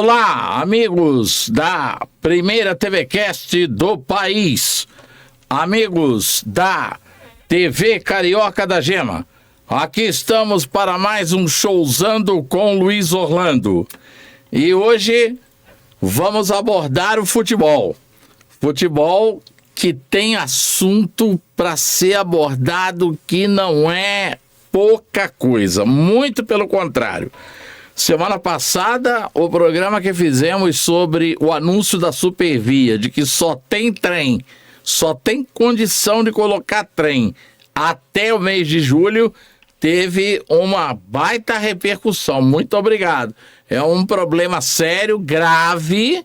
Olá, amigos da primeira TVcast do país, amigos da TV Carioca da Gema. Aqui estamos para mais um Showzando com Luiz Orlando. E hoje vamos abordar o futebol. Futebol que tem assunto para ser abordado que não é pouca coisa, muito pelo contrário. Semana passada, o programa que fizemos sobre o anúncio da Supervia, de que só tem trem, só tem condição de colocar trem até o mês de julho, teve uma baita repercussão. Muito obrigado. É um problema sério, grave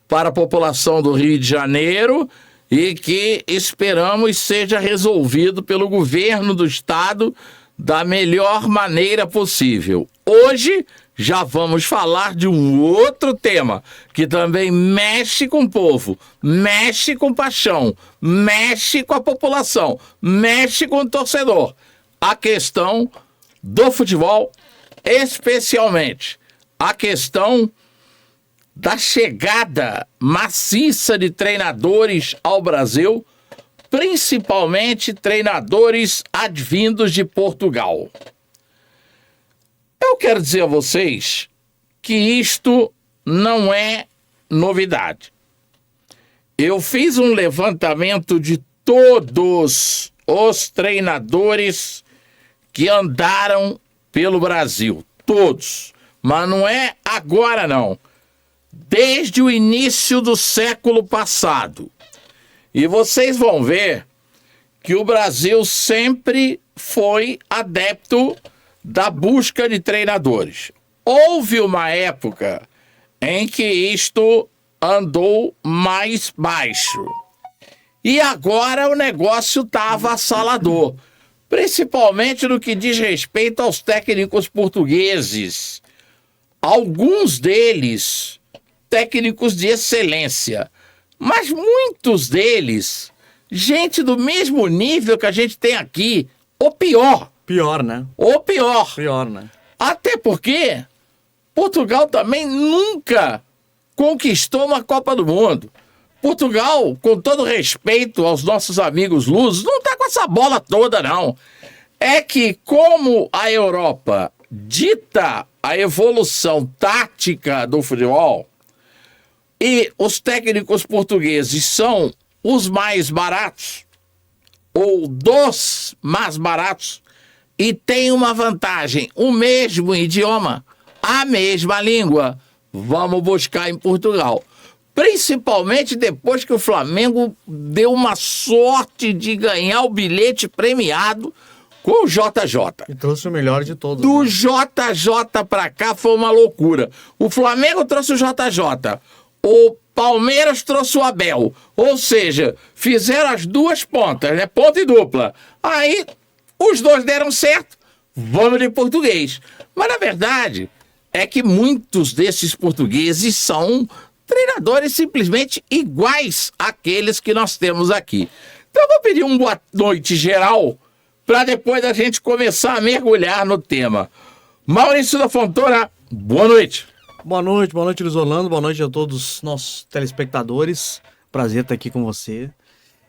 para a população do Rio de Janeiro e que esperamos seja resolvido pelo governo do estado da melhor maneira possível. Hoje já vamos falar de um outro tema que também mexe com o povo, mexe com paixão, mexe com a população, mexe com o torcedor. A questão do futebol, especialmente a questão da chegada maciça de treinadores ao Brasil, principalmente treinadores advindos de Portugal. Eu quero dizer a vocês que isto não é novidade. Eu fiz um levantamento de todos os treinadores que andaram pelo Brasil, todos, mas não é agora não, desde o início do século passado. E vocês vão ver que o Brasil sempre foi adepto da busca de treinadores. Houve uma época em que isto andou mais baixo. E agora o negócio está avassalador, principalmente no que diz respeito aos técnicos portugueses. Alguns deles, técnicos de excelência, mas muitos deles, gente do mesmo nível que a gente tem aqui, ou pior. Pior, né? Ou pior. Pior, né? Até porque Portugal também nunca conquistou uma Copa do Mundo. Portugal, com todo respeito aos nossos amigos lusos, não tá com essa bola toda, não. É que como a Europa dita a evolução tática do futebol e os técnicos portugueses são os mais baratos, ou dos mais baratos, e tem uma vantagem, o mesmo idioma, a mesma língua, vamos buscar em Portugal. Principalmente depois que o Flamengo deu uma sorte de ganhar o bilhete premiado com o JJ. E trouxe o melhor de todos. Do né? JJ pra cá foi uma loucura. O Flamengo trouxe o JJ, o Palmeiras trouxe o Abel. Ou seja, fizeram as duas pontas, né? Ponta e dupla. Aí os dois deram certo, vamos de português. Mas na verdade é que muitos desses portugueses são treinadores simplesmente iguais àqueles que nós temos aqui. Então eu vou pedir uma boa noite geral para depois a gente começar a mergulhar no tema. Maurício da Fontoura, boa noite. Boa noite, Luiz Orlando. Boa noite a todos os nossos telespectadores. Prazer estar aqui com você.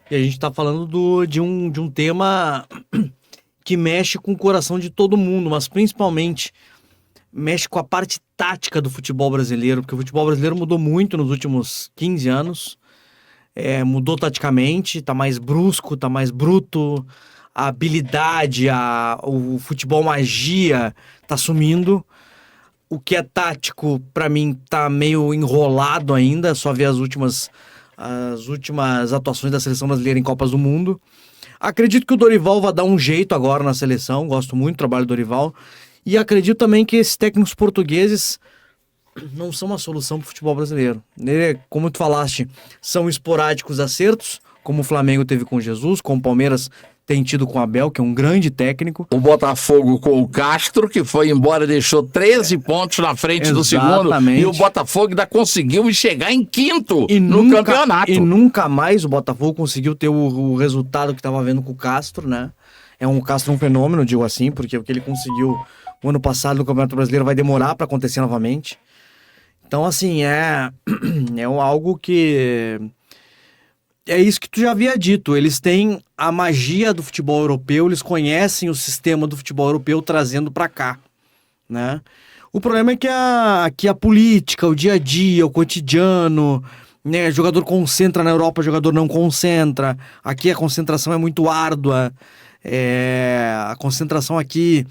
E a gente está falando de um tema que mexe com o coração de todo mundo, mas principalmente mexe com a parte tática do futebol brasileiro, porque o futebol brasileiro mudou muito nos últimos 15 anos. Mudou taticamente, tá mais brusco, tá mais bruto, a habilidade, o futebol magia tá sumindo. O que é tático, pra mim, tá meio enrolado ainda, só ver as últimas atuações da seleção brasileira em Copas do Mundo. Acredito que o Dorival vai dar um jeito agora na seleção, gosto muito do trabalho do Dorival. E acredito também que esses técnicos portugueses não são uma solução para o futebol brasileiro. Como tu falaste, são esporádicos acertos, como o Flamengo teve com Jesus, como o Palmeiras tem tido com o Abel, que é um grande técnico. O Botafogo com o Castro, que foi embora e deixou 13 pontos na frente do segundo. E o Botafogo ainda conseguiu chegar em quinto no campeonato. E nunca mais o Botafogo conseguiu ter o resultado que estava vendo com o Castro, né? O Castro é um fenômeno, digo assim, porque o que ele conseguiu o ano passado no Campeonato Brasileiro vai demorar para acontecer novamente. Então, assim, algo que... É isso que tu já havia dito. Eles têm a magia do futebol europeu, eles conhecem o sistema do futebol europeu trazendo para cá, né? O problema é que aqui a política, o dia a dia, o cotidiano, né? O jogador concentra na Europa, o jogador não concentra. Aqui a concentração é muito árdua. A concentração aqui,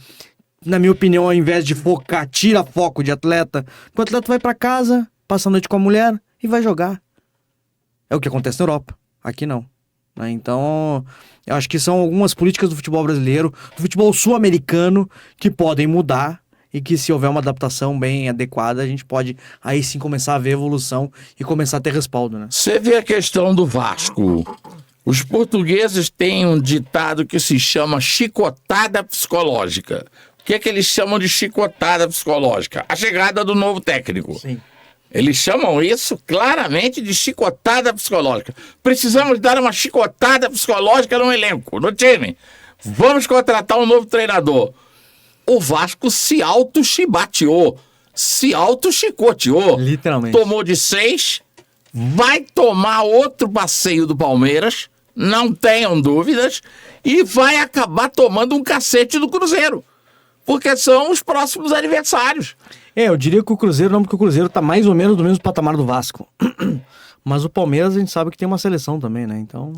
na minha opinião, ao invés de focar, tira foco de atleta. O atleta vai para casa, passa a noite com a mulher e vai jogar. É o que acontece na Europa. Aqui não. Né? Então, eu acho que são algumas políticas do futebol brasileiro, do futebol sul-americano, que podem mudar e que, se houver uma adaptação bem adequada, a gente pode aí sim começar a ver evolução e começar a ter respaldo, né? Você vê a questão do Vasco. Os portugueses têm um ditado que se chama chicotada psicológica. O que é que eles chamam de chicotada psicológica? A chegada do novo técnico. Sim. Eles chamam isso claramente de chicotada psicológica. Precisamos dar uma chicotada psicológica no elenco, no time. Vamos contratar um novo treinador. O Vasco se auto-chibateou, se auto-chicoteou. Literalmente. Tomou de 6, vai tomar outro passeio do Palmeiras, não tenham dúvidas, e vai acabar tomando um cacete do Cruzeiro, porque são os próximos adversários. Eu diria que o Cruzeiro não, porque o Cruzeiro tá mais ou menos do mesmo patamar do Vasco. Mas o Palmeiras a gente sabe que tem uma seleção também, né? Então...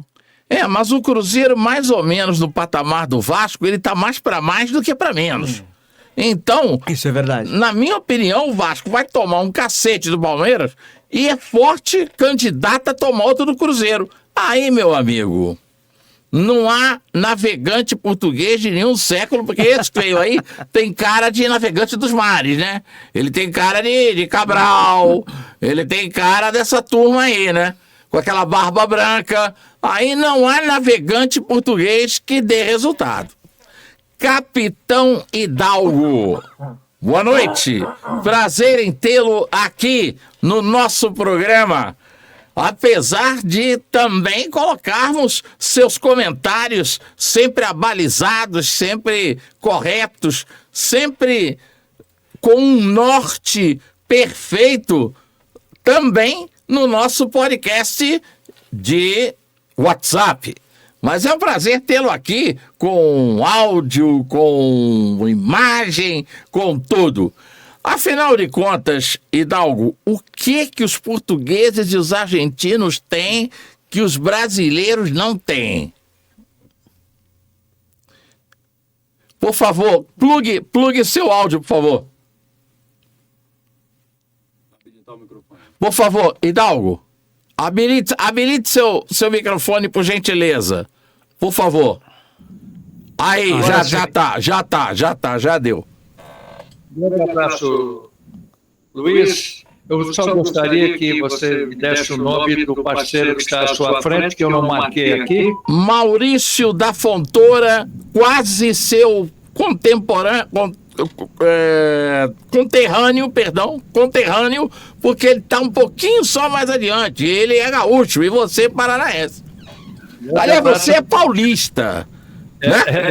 Mas o Cruzeiro, mais ou menos no patamar do Vasco, ele tá mais para mais do que para menos. Então... Isso é verdade. Na minha opinião, o Vasco vai tomar um cacete do Palmeiras e é forte candidato a tomar outro do Cruzeiro. Aí, meu amigo... Não há navegante português de nenhum século, porque esse que veio aí tem cara de navegante dos mares, né? Ele tem cara de Cabral, ele tem cara dessa turma aí, né? Com aquela barba branca. Aí não há navegante português que dê resultado. Capitão Hidalgo, boa noite. Prazer em tê-lo aqui no nosso programa. Apesar de também colocarmos seus comentários sempre abalizados, sempre corretos, sempre com um norte perfeito, também no nosso podcast de WhatsApp. Mas é um prazer tê-lo aqui com áudio, com imagem, com tudo. Afinal de contas, Hidalgo, o que os portugueses e os argentinos têm que os brasileiros não têm? Por favor, plugue seu áudio, por favor. Por favor, Hidalgo, habilite seu microfone, por gentileza. Por favor. Aí, já deu. Um abraço, Luiz. Eu só gostaria que você me desse o nome do parceiro que está à sua frente, que eu não marquei aqui. Maurício da Fontoura, quase seu conterrâneo, porque ele está um pouquinho só mais adiante. Ele é gaúcho e você é paranaense. Aliás, você é paulista.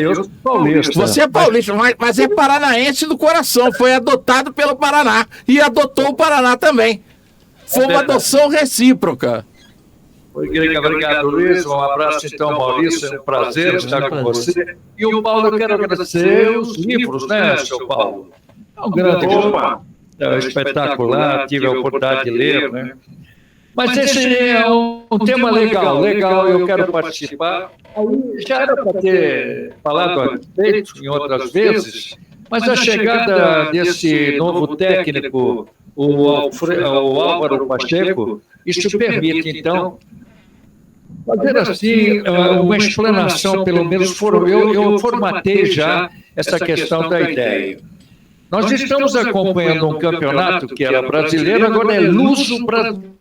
Eu sou paulista. Você é paulista, mas é paranaense do coração. Foi adotado pelo Paraná e adotou o Paraná também. Foi uma adoção recíproca. Obrigado, Luiz. Um abraço, então, Maurício. É um prazer estar com você. E o Paulo, eu quero agradecer os livros, né, seu Paulo? É um grande livro, espetacular. Tive a oportunidade de ler, né? Mas esse é um tema legal, eu quero participar. Já era para ter falado a respeito em outras vezes, mas a chegada desse novo técnico, o Álvaro Pacheco, isso permite, então, fazer assim uma explanação, pelo menos eu formatei já essa questão da ideia. Nós estamos acompanhando um campeonato que era brasileiro, agora é luso-brasileiro.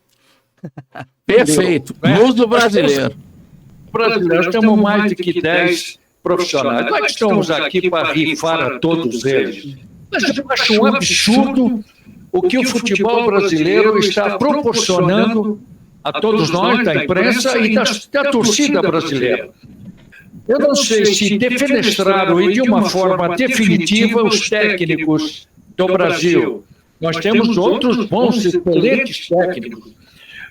Perfeito, luso brasileiro. Nós temos mais de que 10 profissionais. Nós estamos aqui para rifar a todos eles. Mas eu acho um absurdo o que o futebol brasileiro está proporcionando a todos nós, da imprensa e da torcida brasileira. Eu não sei se defenestraram de uma forma definitiva os técnicos do Brasil. Nós temos outros bons, excelentes técnicos.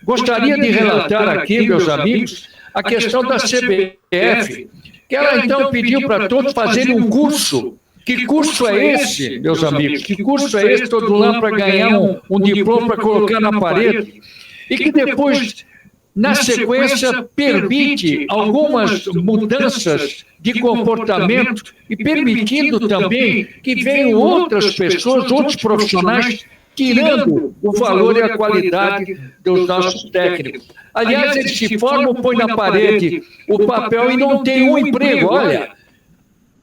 Gostaria de relatar aqui, meus amigos, a questão da CBF, que ela então pediu para todos fazerem um curso. Que curso é esse, meus amigos? Que curso é esse, todo lá para ganhar um diploma para colocar na parede? E que depois, na sequência, permite algumas mudanças de comportamento e permitindo também que venham outras pessoas, outros profissionais, tirando o valor e a qualidade dos nossos técnicos. Aliás, eles se formam, põem na parede o papel e não tem um emprego. Olha,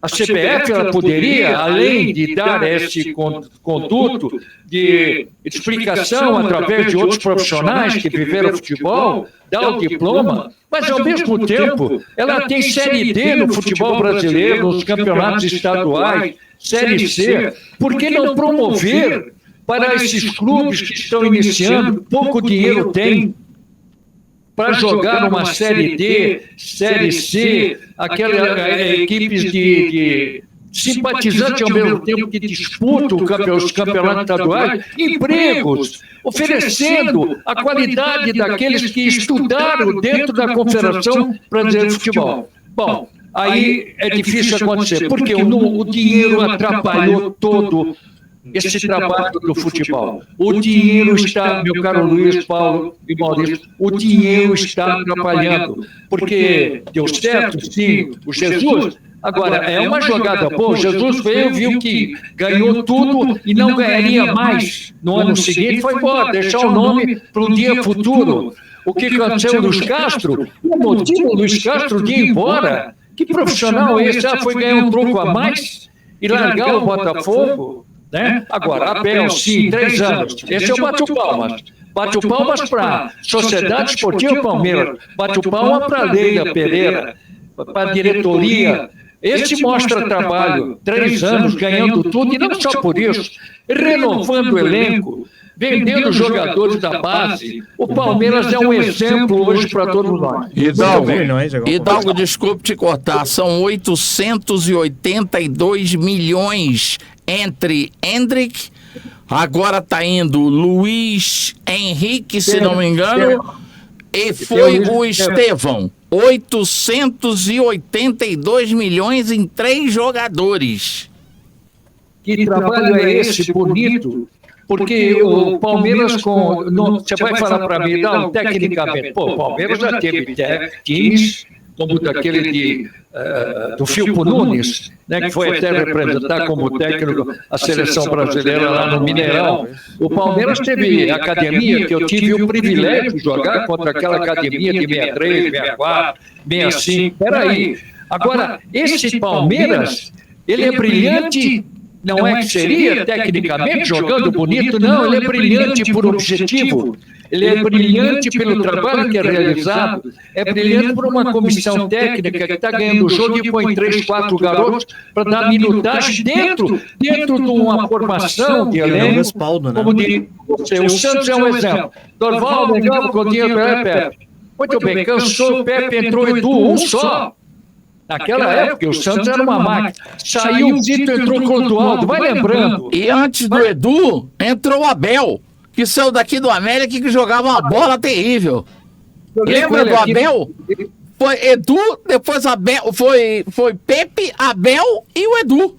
a CBF ela poderia, além de dar esse conduto de explicação através de outros profissionais que viveram futebol, dar o diploma, mas ao mesmo tempo ela tem Série D no futebol brasileiro, nos campeonatos estaduais, Série C. Por que não promover para esses clubes que estão iniciando, pouco dinheiro tem, para jogar uma Série D, Série C, aquelas equipes de simpatizantes ao mesmo tempo que disputam os campeonatos estaduais, empregos, oferecendo a qualidade daqueles que estudaram dentro da Confederação Brasileira de Futebol. Bom, aí é difícil acontecer, porque o dinheiro atrapalhou todo esse trabalho do futebol. O dinheiro está, meu caro Luiz, Paulo e Maurício, o dinheiro está atrapalhando, porque deu certo, sim, o Jesus. Agora, é uma jogada boa, Jesus veio, viu que ganhou tudo e não ganharia mais no ano seguinte, foi embora, deixar o nome para um dia futuro. O que aconteceu Luiz Castro, o motivo do Luiz Castro de ir embora, que profissional é esse? Foi ganhar um troco a mais e largar o Botafogo? Né? Agora, Abel, sim, 3 anos. Esse é o bate-palmas. Bate-palmas para a Sociedade Esportiva Palmeiras. Bate-palmas para a Leila Pereira, para a diretoria. Esse mostra trabalho, 3 anos, ganhando tudo, e não só por isso, renovando o elenco, vendendo jogadores da base. O Palmeiras é um exemplo hoje para todos nós. Hidalgo, desculpe te cortar, são 882 milhões entre Hendrick, agora está indo Luiz Henrique, se não me engano, e foi o Estevão. 882 milhões em 3 jogadores. Que trabalho é esse bonito? Porque o Palmeiras, você vai falar para mim, não, tecnicamente, o Palmeiras já teve times como daquele do Filpo Nunes, né, que foi até representar como técnico a seleção brasileira lá no Mineirão. O Palmeiras teve academia, que eu tive o privilégio de jogar contra aquela academia de 63, 64, 65. Peraí. Agora, esse Palmeiras, ele é brilhante. Não é que seria, tecnicamente, jogando bonito, não, ele é brilhante por objetivo, ele é brilhante pelo trabalho que é realizado, é brilhante por uma comissão técnica que está ganhando o jogo e põe 3, 4 garotos para dar minutagem dentro de uma formação de elenco, como diria você. O Santos é um exemplo. Dorval, legal, Coutinho, Pepe. Muito bem, cansou o Pepe, entrou Edu, um só. Naquela época, o Santos era uma máquina. Saiu o Zito, entrou o Clodoaldo, vai lembrando. E antes do Edu, entrou o Abel, que saiu daqui do América que jogava uma bola terrível. Lembra do Abel? Foi Edu, depois Abel, foi Pepe, Abel e o Edu.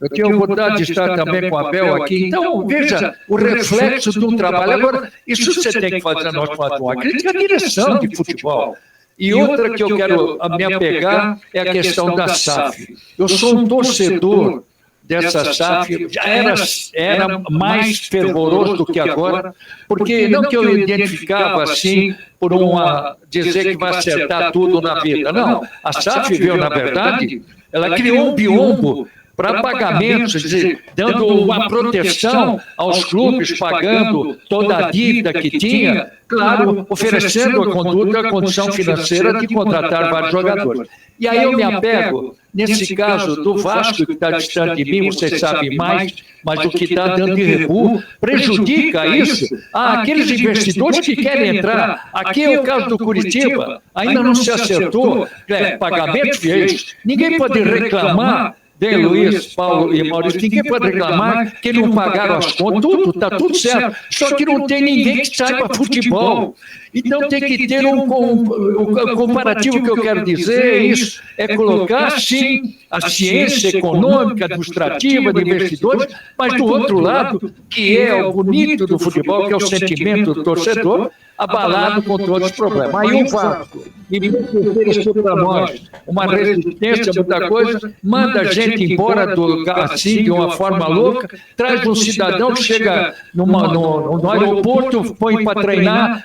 Eu tinha a oportunidade de estar também com o Abel aqui. Então, veja o reflexo do trabalho. Agora, isso você tem que fazer, nós fazemos uma crítica à direção de futebol. E outra que eu quero me apegar é a questão da SAF. Eu sou um torcedor dessa SAF, já era mais fervoroso do que agora, porque não que eu identificava assim, por dizer que vai acertar tudo na vida. Não, a SAF veio, na verdade, ela criou um biombo para pagamentos, dando uma proteção aos clubes, pagando toda a dívida que tinha, claro, oferecendo a condição financeira de contratar vários jogadores. E aí eu me apego, nesse caso do Vasco, que está distante de mim, vocês sabem mais, mas o que está dando de recuo prejudica isso aqueles investidores que querem entrar. Aqui é o caso do Curitiba, ainda não se acertou, pagamento fez. Ninguém pode reclamar Bem, Luiz, Paulo e Maurício, ninguém pode reclamar que não pagaram as contas, está tudo certo. Só que não tem ninguém que saiba futebol. Então tem que ter um comparativo que eu quero dizer, é isso, é colocar, sim, a ciência econômica, administrativa, de investidores, mas do outro lado, que é o bonito do futebol, que é o sentimento do torcedor, abalado com todos os problemas. Aí um Vasco, e para nós, uma resistência, muita coisa, manda a gente embora assim, de uma forma louca, traz um cidadão que chega no aeroporto, põe para treinar.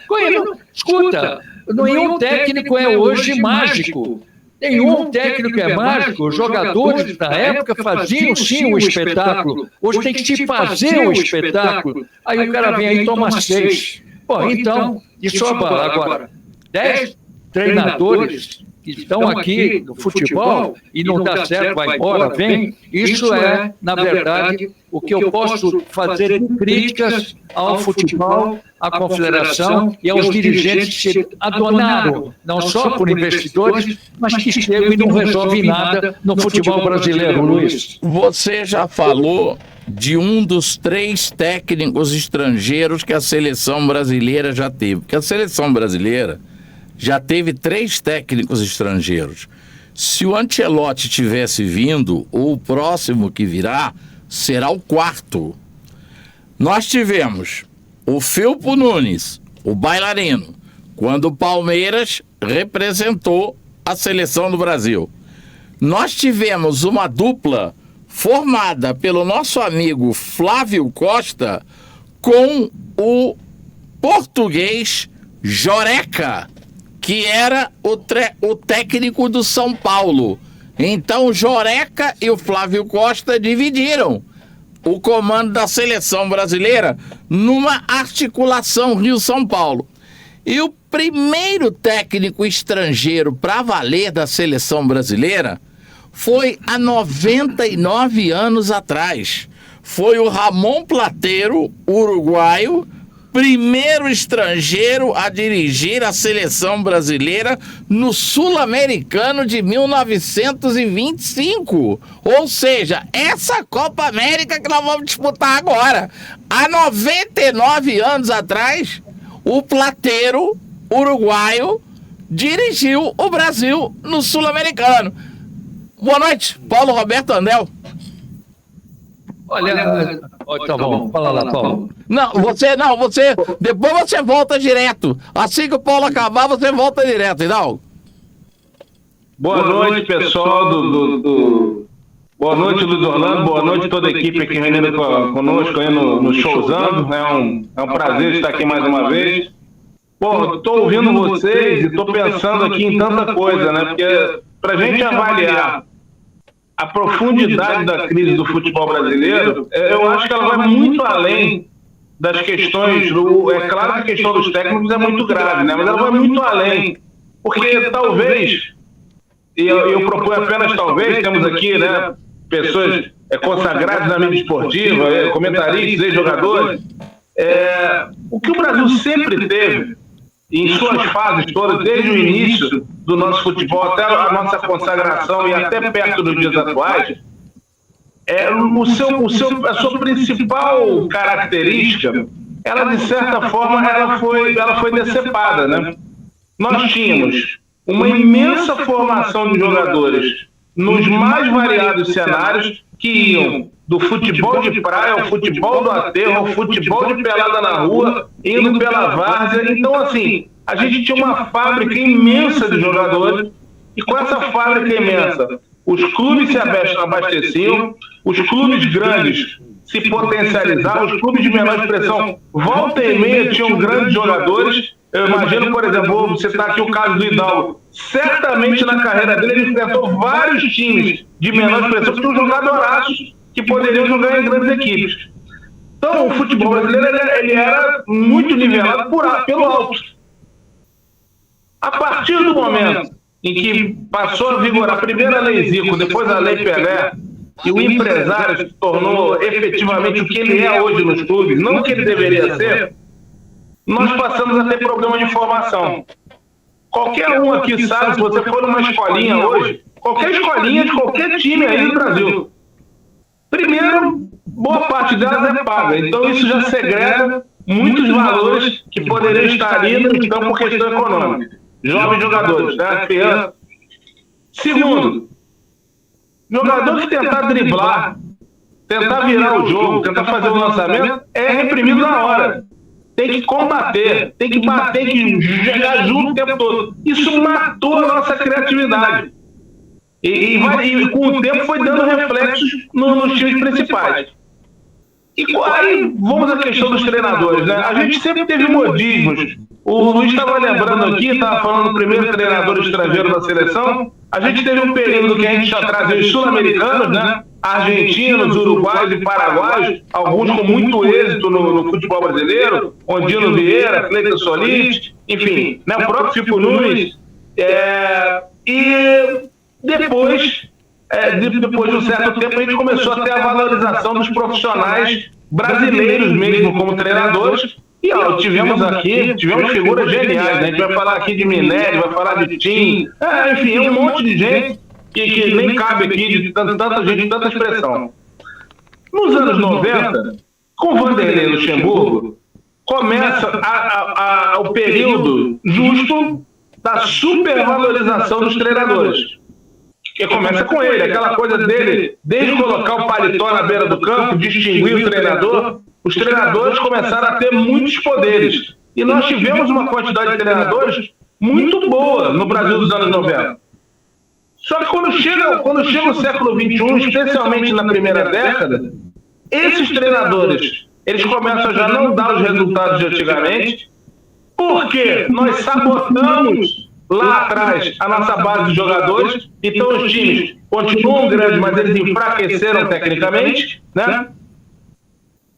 Escuta, nenhum técnico é hoje mágico. Nenhum técnico é mágico. Os jogadores da época faziam sim o espetáculo. Hoje tem que se fazer o espetáculo. Aí o cara vem aí e toma 6. Bom, então, isso abala. Agora, 10 treinadores que estão aqui no futebol e não dá certo, vai embora, vem. Isso é, na verdade, o que eu posso fazer de críticas ao futebol, à confederação e aos dirigentes que se adonaram, não só por investidores, mas que chegam e não resolvem nada no futebol brasileiro, Luiz. Você já falou de um dos 3 técnicos estrangeiros que a seleção brasileira já teve. Porque a seleção brasileira já teve 3 técnicos estrangeiros. Se o Ancelotti tivesse vindo, ou o próximo que virá, será o 4º. Nós tivemos o Filpo Nunes, o bailarino, quando o Palmeiras representou a seleção do Brasil. Nós tivemos uma dupla formada pelo nosso amigo Flávio Costa com o português Joreca, que era o técnico do São Paulo. Então o Joreca e o Flávio Costa dividiram o comando da seleção brasileira numa articulação Rio-São Paulo. E o primeiro técnico estrangeiro para valer da seleção brasileira foi há 99 anos atrás. Foi o Ramon Plateiro, uruguaio, primeiro estrangeiro a dirigir a seleção brasileira no Sul-Americano de 1925. Ou seja, essa Copa América que nós vamos disputar agora. Há 99 anos atrás, o Plateiro, uruguaio, dirigiu o Brasil no Sul-Americano. Boa noite, Paulo Roberto Andel. Olha, tá bom, fala lá, Paulo. Depois você volta direto. Assim que o Paulo acabar, você volta direto, Hidalgo. Boa noite, pessoal Boa noite, Luiz Orlando. Boa noite toda a equipe aqui reunindo conosco aí no Showzando. É um prazer estar aqui mais uma vez. Pô, estou ouvindo vocês e estou pensando aqui em tanta coisa, né? Porque para a gente avaliar a profundidade da crise do futebol brasileiro, eu acho que ela vai muito além das questões. É claro que a questão dos técnicos é muito grave, né? Mas ela vai muito além. Porque talvez, e eu proponho apenas talvez, temos aqui, né, pessoas consagradas na mídia esportiva, comentaristas, ex-jogadores. O que o Brasil sempre teve, em suas fases todas, desde o início do nosso futebol até a nossa consagração e até perto dos dias atuais, a sua principal característica, ela de certa forma ela foi decepada, né? Nós tínhamos uma imensa formação de jogadores nos mais variados cenários que iam do futebol de praia ao futebol do aterro, ao futebol de pelada na rua, indo pela várzea. Então, assim, a gente tinha uma fábrica imensa de jogadores e com essa fábrica imensa, os clubes se abasteciam, os clubes grandes se potencializavam, os clubes de menor expressão, volta e meia, tinham grandes jogadores. Eu imagino, por exemplo, vou citar aqui o caso do Hidalgo. Certamente na carreira dele ele enfrentou vários times de menor expressão que tinham jogadoraços que poderiam jogar em grandes equipes. Então o futebol brasileiro ele era muito nivelado pelo alto. A partir do momento em que passou a vigorar a primeira lei Zico, depois a lei Pelé, e o empresário se tornou efetivamente o que ele é hoje nos clubes, não o que ele deveria ser, nós passamos a ter problema de formação. Qualquer um aqui sabe, se você for numa escolinha hoje, qualquer escolinha de qualquer time aí do Brasil. Primeiro, boa parte delas é paga, então isso já segrega muitos valores que poderiam estar ali no campo por questão econômica. Jovens jogadores, né? Criança. Segundo, jogador que tentar driblar, tentar virar o jogo, tentar fazer o lançamento, é reprimido na hora. Tem que combater, tem que bater, tem que jogar junto o tempo todo. Isso matou a nossa criatividade. E com o tempo foi dando reflexos nos times principais. E aí vamos à questão dos treinadores, né? A gente sempre teve modismos. O Luiz estava lembrando aqui, estava falando do primeiro treinador estrangeiro da seleção. A gente teve um período que a gente já trazia os sul-americanos, né? Argentinos, uruguaios e paraguaios, alguns com muito êxito no futebol brasileiro, Ondino Vieira, Cleiton Solis, enfim, né? O próprio Fico Nunes. E depois de um certo tempo, a gente começou a ter a valorização dos profissionais brasileiros mesmo como treinadores. E tivemos figuras geniais, né? A gente vai falar aqui de Minério, vai falar de Tim, enfim, é um monte de gente que nem cabe aqui, de tanta gente, tanta expressão. Nos anos 90, com Vanderlei Luxemburgo, começa o período justo da supervalorização dos treinadores. Que começa com ele, aquela coisa dele, desde colocar o paletó na beira do campo, distinguir o treinador, os treinadores começaram a ter muitos poderes. E nós tivemos uma quantidade de treinadores muito boa no Brasil dos anos 90. Só que quando chega o século XXI, especialmente na primeira década, esses treinadores, eles começam a já não dar os resultados de antigamente, porque nós sabotamos lá atrás a nossa base de jogadores, então os times continuam grandes, mas eles enfraqueceram tecnicamente, né?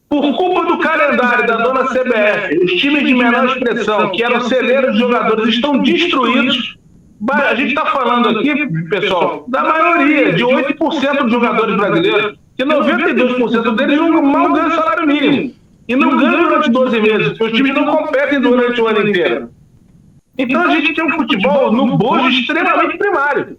Por culpa do calendário da dona CBF, os times de menor expressão, que eram celeiros de jogadores, estão destruídos. A gente está falando aqui, pessoal, da maioria, de 8% dos jogadores brasileiros, que 92% deles mal ganham salário mínimo. E não ganham durante 12 meses, porque os times não competem durante o ano inteiro. Então a gente tem um futebol no bojo extremamente primário.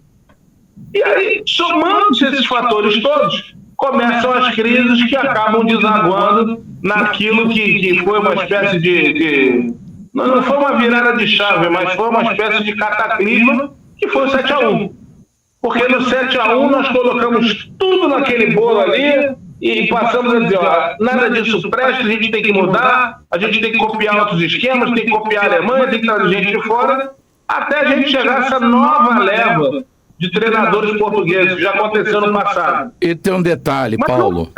E aí, somando-se esses fatores todos, começam as crises que acabam desaguando naquilo que foi uma espécie de não foi uma virada de chave, mas foi uma espécie de cataclisma, que foi o 7-1. Porque no 7-1 nós colocamos tudo naquele bolo ali e passamos a dizer, nada disso presta, a gente tem que mudar, a gente tem que copiar outros esquemas, tem que copiar a Alemanha, tem que trazer gente de fora, até a gente chegar a essa nova leva de treinadores portugueses, que já aconteceu no passado. E tem um detalhe, Paulo.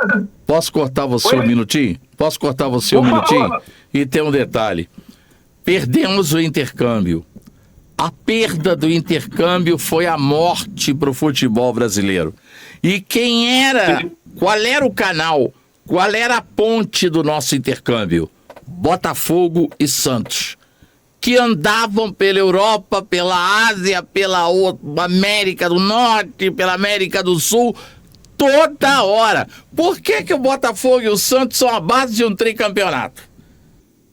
Posso cortar você um minutinho? Posso cortar você um minutinho? E tem um detalhe. Perdemos o intercâmbio. A perda do intercâmbio foi a morte para o futebol brasileiro. E qual era o canal, qual era a ponte do nosso intercâmbio? Botafogo e Santos, que andavam pela Europa, pela Ásia, pela América do Norte, pela América do Sul, toda hora. Por que o Botafogo e o Santos são a base de um tricampeonato?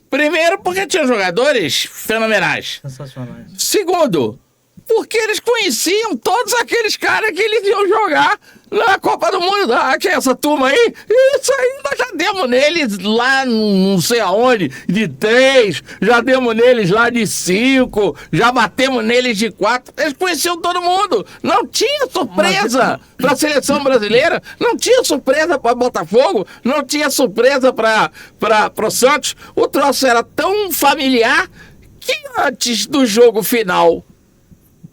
Primeiro, porque tinham jogadores fenomenais. Sensacionais. Segundo, porque eles conheciam todos aqueles caras que eles iam jogar na Copa do Mundo. Que é essa turma aí? Isso aí nós já demos neles lá não sei aonde, de 3, já demos neles lá de 5, já batemos neles de 4. Eles conheciam todo mundo. Não tinha surpresa para a seleção brasileira, não tinha surpresa para Botafogo, não tinha surpresa para o Santos. O troço era tão familiar que antes do jogo final,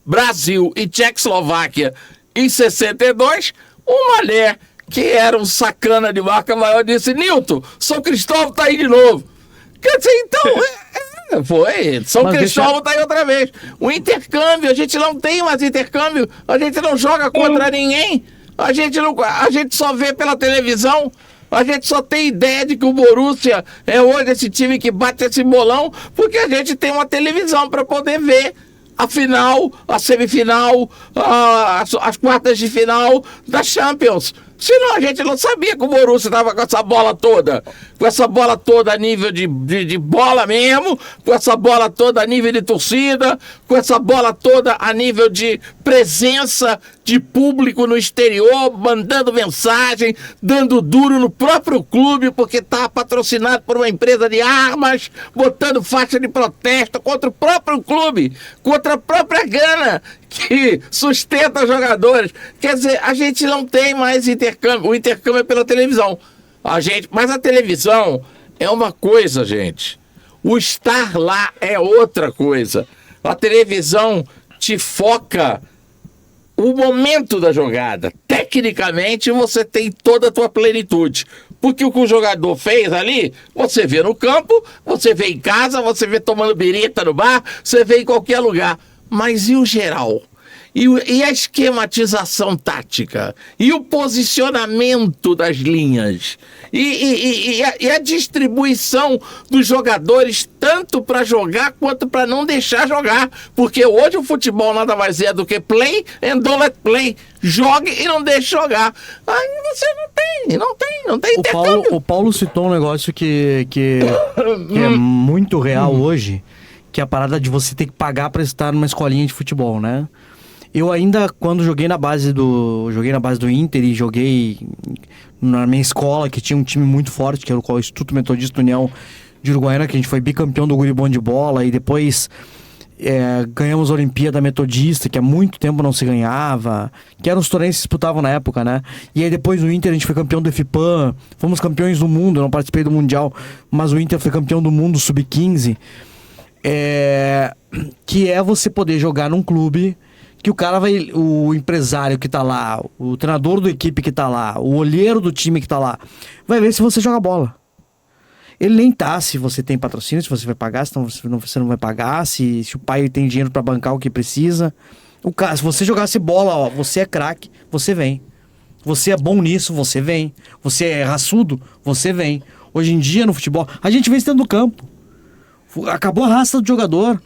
Brasil e Tchecoslováquia, em 62, o Mané, que era um sacana de marca maior, disse: Nilton, São Cristóvão tá aí de novo. Quer dizer, então, foi. São Cristóvão tá aí outra vez. O intercâmbio, a gente não tem mais intercâmbio, a gente não joga contra ninguém, a gente só vê pela televisão. A gente só tem ideia de que o Borussia é hoje esse time que bate esse bolão, porque a gente tem uma televisão para poder ver a final, a semifinal, as quartas de final da Champions. Senão a gente não sabia que o Borussia estava com essa bola toda. Com essa bola toda a nível de bola mesmo, com essa bola toda a nível de torcida, com essa bola toda a nível de presença de público no exterior, mandando mensagem, dando duro no próprio clube, porque está patrocinado por uma empresa de armas, botando faixa de protesto contra o próprio clube, contra a própria grana que sustenta os jogadores. Quer dizer, a gente não tem mais intercâmbio. O intercâmbio é pela televisão. Mas a televisão é uma coisa, gente. O estar lá é outra coisa. A televisão te foca o momento da jogada. Tecnicamente, você tem toda a tua plenitude. Porque o que o jogador fez ali, você vê no campo, você vê em casa, você vê tomando birita no bar, você vê em qualquer lugar. Mas e o geral? E a esquematização tática? E o posicionamento das linhas? E a distribuição dos jogadores, tanto para jogar quanto para não deixar jogar? Porque hoje o futebol nada mais é do que play and don't let play. Jogue e não deixe jogar. Aí você não tem intercâmbio. O Paulo citou um negócio que é muito real hoje, que é a parada de você ter que pagar para estar numa escolinha de futebol, né? Eu ainda, quando joguei na base do Inter e joguei na minha escola, que tinha um time muito forte, que era o Instituto Metodista União de Uruguaiana, que a gente foi bicampeão do Guribão de bola, e depois ganhamos a Olimpíada Metodista, que há muito tempo não se ganhava, que eram os torneios que se disputavam na época, né? E aí depois no Inter a gente foi campeão do FIPAM, fomos campeões do mundo, eu não participei do Mundial, mas o Inter foi campeão do mundo Sub-15, que é você poder jogar num clube que o cara vai, o empresário que tá lá, o treinador da equipe que tá lá, o olheiro do time que tá lá, vai ver se você joga bola. Ele nem tá se você tem patrocínio, se você vai pagar, se você não vai pagar, se o pai tem dinheiro pra bancar o que precisa. Se você jogasse bola, ó, você é craque, você vem. Você é bom nisso, você vem. Você é raçudo, você vem. Hoje em dia no futebol, a gente vê isso dentro do campo. Acabou a raça do jogador.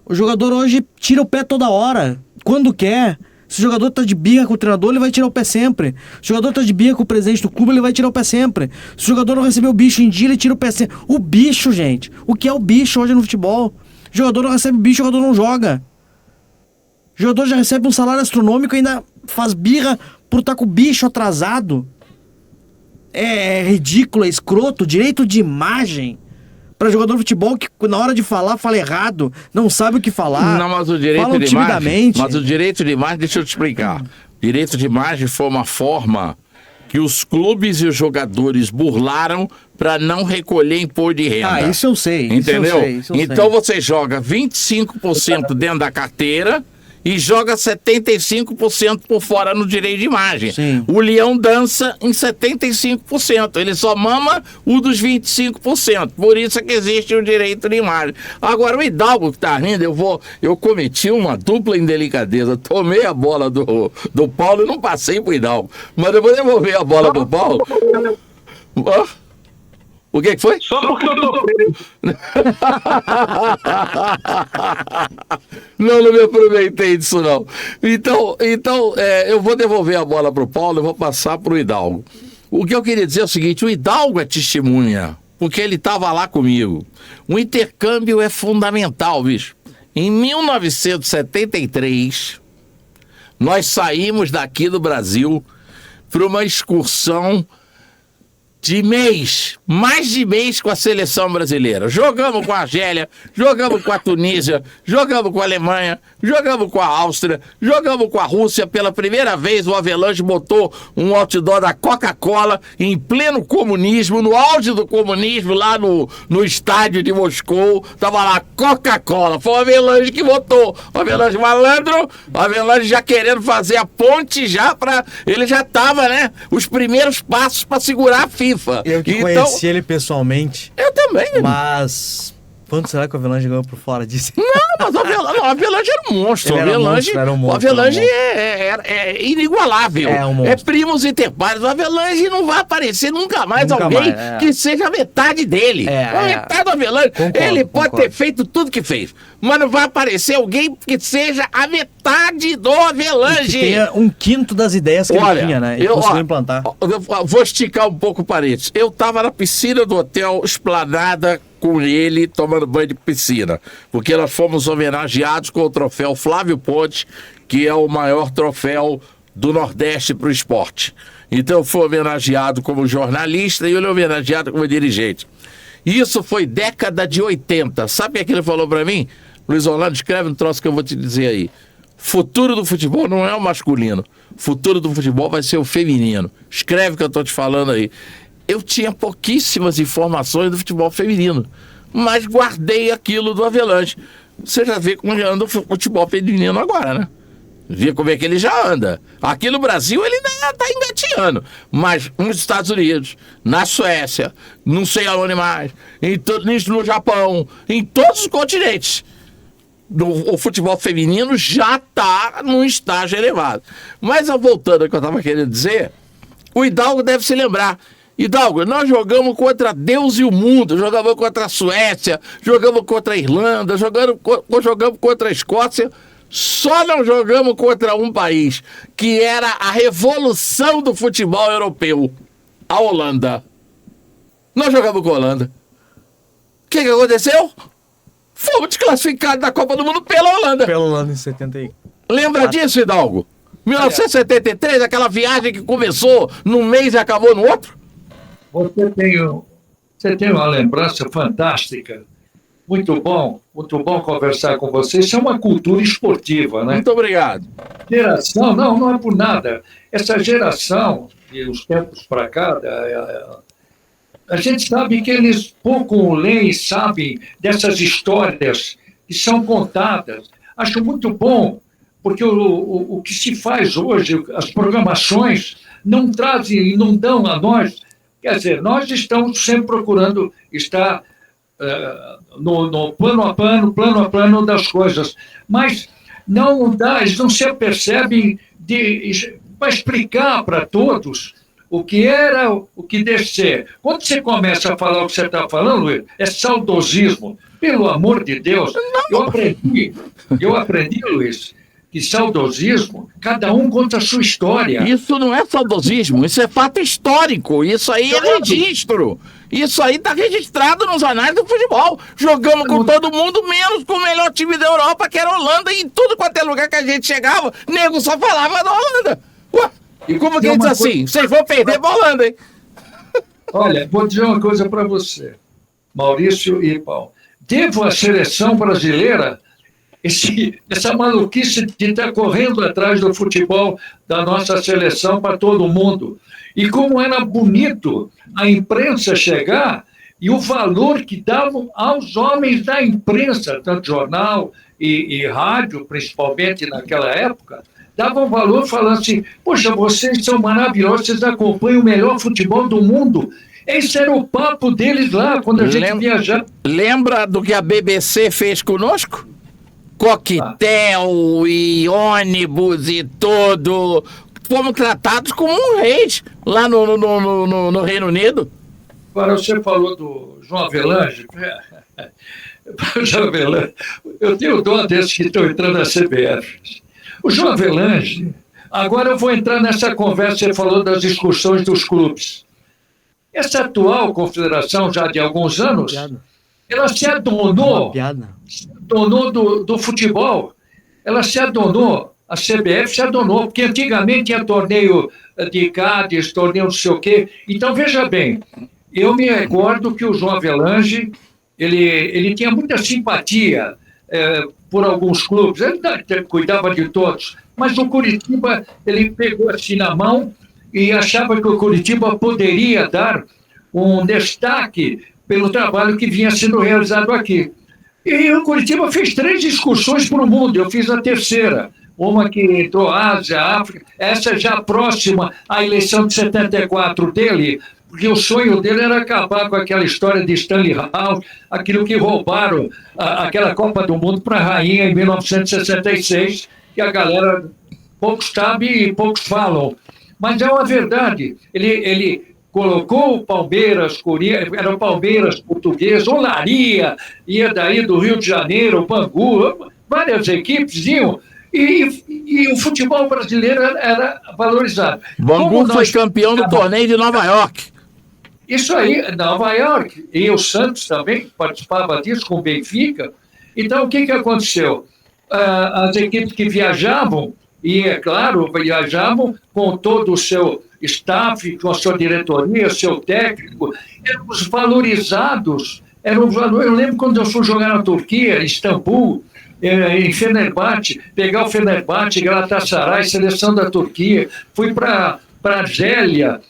O jogador hoje tira o pé toda hora, quando quer. Se o jogador tá de birra com o treinador, ele vai tirar o pé sempre. Se o jogador tá de birra com o presidente do clube, ele vai tirar o pé sempre. Se o jogador não recebeu o bicho em dia, ele tira o pé sempre. O bicho, gente. O que é o bicho hoje no futebol? O jogador não recebe bicho, o jogador não joga. O jogador já recebe um salário astronômico e ainda faz birra por estar com o bicho atrasado. É ridículo, é escroto, direito de imagem. Para jogador de futebol que na hora de falar, fala errado, não sabe o que falar. Não, mas o direito de imagem. Mas o direito de imagem, deixa eu te explicar. Direito de imagem foi uma forma que os clubes e os jogadores burlaram para não recolher imposto de renda. Ah, isso eu sei. Entendeu? Isso eu sei. Então você joga 25% dentro da carteira e joga 75% por fora no direito de imagem. Sim. O leão dança em 75%. Ele só mama o dos 25%. Por isso é que existe o direito de imagem. Agora, o Hidalgo que tá rindo, eu cometi uma dupla indelicadeza. Tomei a bola do Paulo e não passei pro Hidalgo. Mas eu vou devolver a bola pro Paulo. O que foi? Só porque eu tô preso. Não me aproveitei disso, não. Então eu vou devolver a bola pro Paulo e vou passar pro Hidalgo. O que eu queria dizer é o seguinte, o Hidalgo é testemunha, porque ele estava lá comigo. O intercâmbio é fundamental, bicho. Em 1973, nós saímos daqui do Brasil para uma excursão de mais de mês com a seleção brasileira. Jogamos com a Argélia, jogamos com a Tunísia, jogamos com a Alemanha, jogamos com a Áustria, jogamos com a Rússia. Pela primeira vez o Avelange botou um outdoor da Coca-Cola em pleno comunismo, no auge do comunismo, lá no estádio de Moscou. Tava lá Coca-Cola. Foi o Avelange que botou. O Avelange malandro, o Avelange já querendo fazer a ponte já para... Ele já tava, né? Os primeiros passos para segurar a FIFA. Eu que conheci ele pessoalmente. Eu também. Mas Quanto será que o Avelange ganhou por fora disso? Não, mas o Avelange era um monstro. Ele era um monstro, o Avelange é inigualável. É um monstro. É primos e pares. O Avelange não vai aparecer nunca mais alguém que seja a metade dele. A metade do Avelange. Ele pode ter feito tudo que fez, mas não vai aparecer alguém que seja a metade do Avelange. Que tenha um quinto das ideias que ele tinha, né? Ele conseguiu implantar. Eu vou esticar um pouco o parênteses. Eu tava na piscina do hotel Esplanada com ele tomando banho de piscina, porque nós fomos homenageados com o troféu Flávio Ponte, que é o maior troféu do Nordeste para o esporte. Então eu fui homenageado como jornalista e ele homenageado como dirigente. Isso foi década de 80. Sabe o que ele falou para mim? Luiz Orlando, escreve um troço que eu vou te dizer aí. Futuro do futebol não é o masculino. Futuro do futebol vai ser o feminino. Escreve o que eu tô te falando aí. Eu tinha pouquíssimas informações do futebol feminino, mas guardei aquilo do Avelange. Você já vê como anda o futebol feminino agora, né? Vê como é que ele já anda. Aqui no Brasil ele ainda está engateando, mas nos Estados Unidos, na Suécia, não sei aonde mais, no Japão, em todos os continentes, o futebol feminino já está num estágio elevado. Mas voltando ao que eu estava querendo dizer, o Hidalgo deve se lembrar. Hidalgo, nós jogamos contra Deus e o mundo, jogamos contra a Suécia, jogamos contra a Irlanda, jogamos contra a Escócia, só não jogamos contra um país, que era a revolução do futebol europeu, a Holanda. Nós jogamos com a Holanda. O que aconteceu? Fomos desclassificados da Copa do Mundo pela Holanda. Pela Holanda em 74. Lembra disso, Hidalgo? 1973, aquela viagem que começou num mês e acabou no outro? Você tem uma lembrança fantástica. Muito bom conversar com você. Isso é uma cultura esportiva, né? Muito obrigado. Geração, não é por nada. Essa geração, de uns tempos para cá, a gente sabe que eles pouco leem e sabem dessas histórias que são contadas. Acho muito bom, porque o que se faz hoje, as programações, não trazem e não dão a nós. Quer dizer, nós estamos sempre procurando estar no plano a plano das coisas, mas não dá, eles não se apercebem para explicar para todos o que era, o que deve ser. Quando você começa a falar o que você está falando, Luiz, é saudosismo. Pelo amor de Deus, eu aprendi, Luiz, que saudosismo, cada um conta a sua história. Isso não é saudosismo, isso é fato histórico, isso aí é registro. Isso aí está registrado nos anais do futebol. Jogamos com todo mundo, menos com o melhor time da Europa, que era a Holanda, e em tudo quanto é lugar que a gente chegava, nego só falava da Holanda. Ué, e como que ele diz assim? Vocês vão perder pra Holanda, hein? Olha, vou dizer uma coisa para você, Maurício e Paulo. Devo à seleção brasileira essa maluquice de estar correndo atrás do futebol da nossa seleção para todo mundo. E como era bonito a imprensa chegar e o valor que davam aos homens da imprensa, tanto jornal e rádio, principalmente naquela época, davam valor falando assim, poxa, vocês são maravilhosos, vocês acompanham o melhor futebol do mundo. Esse era o papo deles lá, quando a gente viajava. Lembra do que a BBC fez conosco? Coquetel e ônibus e tudo. Fomos tratados como reis lá no Reino Unido. Agora, você falou do João Avelange. João Avelange, eu tenho dó desses que estão entrando na CBF. O João Avelange, agora eu vou entrar nessa conversa, você falou das discussões dos clubes. Essa atual confederação, já de alguns anos, ela se adonou do futebol. Ela se adonou, a CBF se adonou, porque antigamente tinha torneio de Cádiz, torneio não sei o quê. Então, veja bem, eu me recordo que o João Avelange, ele tinha muita simpatia por alguns clubes, ele cuidava de todos, mas o Curitiba, ele pegou assim na mão e achava que o Curitiba poderia dar um destaque pelo trabalho que vinha sendo realizado aqui. E o Curitiba fez 3 excursões para o mundo, eu fiz a terceira, uma que entrou Ásia, África, essa já próxima à eleição de 74 dele, porque o sonho dele era acabar com aquela história de Stanley House, aquilo que roubaram aquela Copa do Mundo para a rainha em 1966, que a galera poucos sabe e poucos falam. Mas é uma verdade. Ele colocou o Palmeiras, era o Palmeiras português, Olaria, ia daí do Rio de Janeiro, o Bangu, várias equipes iam, e o futebol brasileiro era valorizado. Bangu foi campeão do torneio de Nova York. Isso aí, Nova York, e o Santos também participava disso com o Benfica. Então, o que aconteceu? As equipes que viajavam, e é claro, viajavam com todo o seu staff, com a sua diretoria, seu técnico, eram os valorizados. Eu lembro quando eu fui jogar na Turquia, em Istambul, em Fenerbahçe, pegar o Fenerbahçe, Galatasaray, seleção da Turquia, fui para Argélia.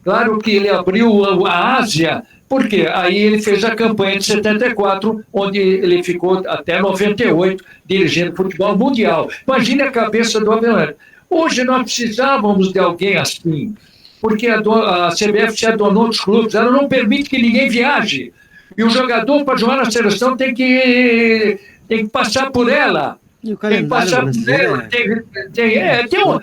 Claro que ele abriu a Ásia, porque aí ele fez a campanha de 74, onde ele ficou até 98 dirigindo futebol mundial. Imagine a cabeça do Abelardo. Hoje nós precisávamos de alguém assim, porque a CBF se adonou dos clubes, ela não permite que ninguém viaje. E o jogador, para jogar na seleção, tem que passar por ela. E o Tem que passar por ela.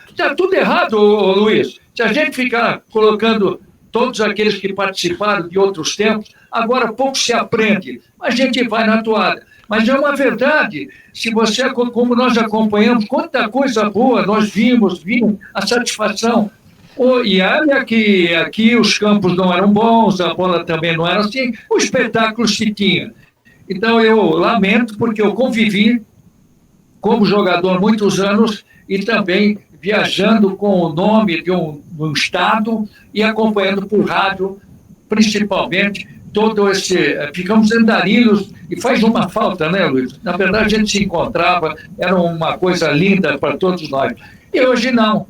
Está tudo errado, Luiz. Se a gente ficar colocando todos aqueles que participaram de outros tempos, agora pouco se aprende. A gente vai na toada. Mas é uma verdade. Se você, como nós acompanhamos, quanta coisa boa nós vimos a satisfação. E olha que aqui os campos não eram bons, a bola também não era assim, o espetáculo se tinha. Então eu lamento, porque eu convivi como jogador muitos anos e também viajando com o nome de um estado e acompanhando por rádio, principalmente, todo esse... Ficamos andarilhos e faz uma falta, né, Luiz? Na verdade, a gente se encontrava, era uma coisa linda para todos nós. E hoje não.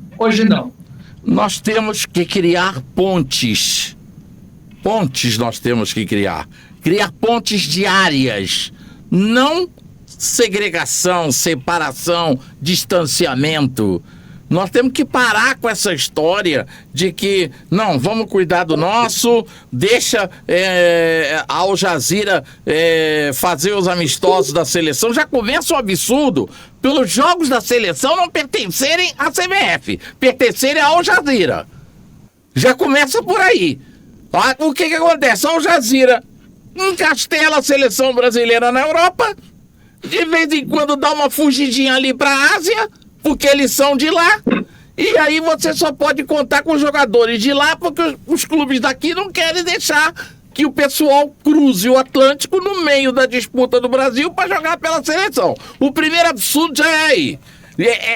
Nós temos que criar pontes. Pontes nós temos que criar. Criar pontes diárias. Não segregação, separação, distanciamento. Nós temos que parar com essa história de que, não, vamos cuidar do nosso, deixa a Al Jazeera fazer os amistosos da seleção. Já começa um absurdo pelos jogos da seleção não pertencerem à CBF, pertencerem à Al Jazeera. Já começa por aí. O que acontece? A Al Jazeera encastela a seleção brasileira na Europa, de vez em quando dá uma fugidinha ali para a Ásia, porque eles são de lá, e aí você só pode contar com os jogadores de lá, porque os clubes daqui não querem deixar que o pessoal cruze o Atlântico no meio da disputa do Brasil para jogar pela seleção. O primeiro absurdo já é aí.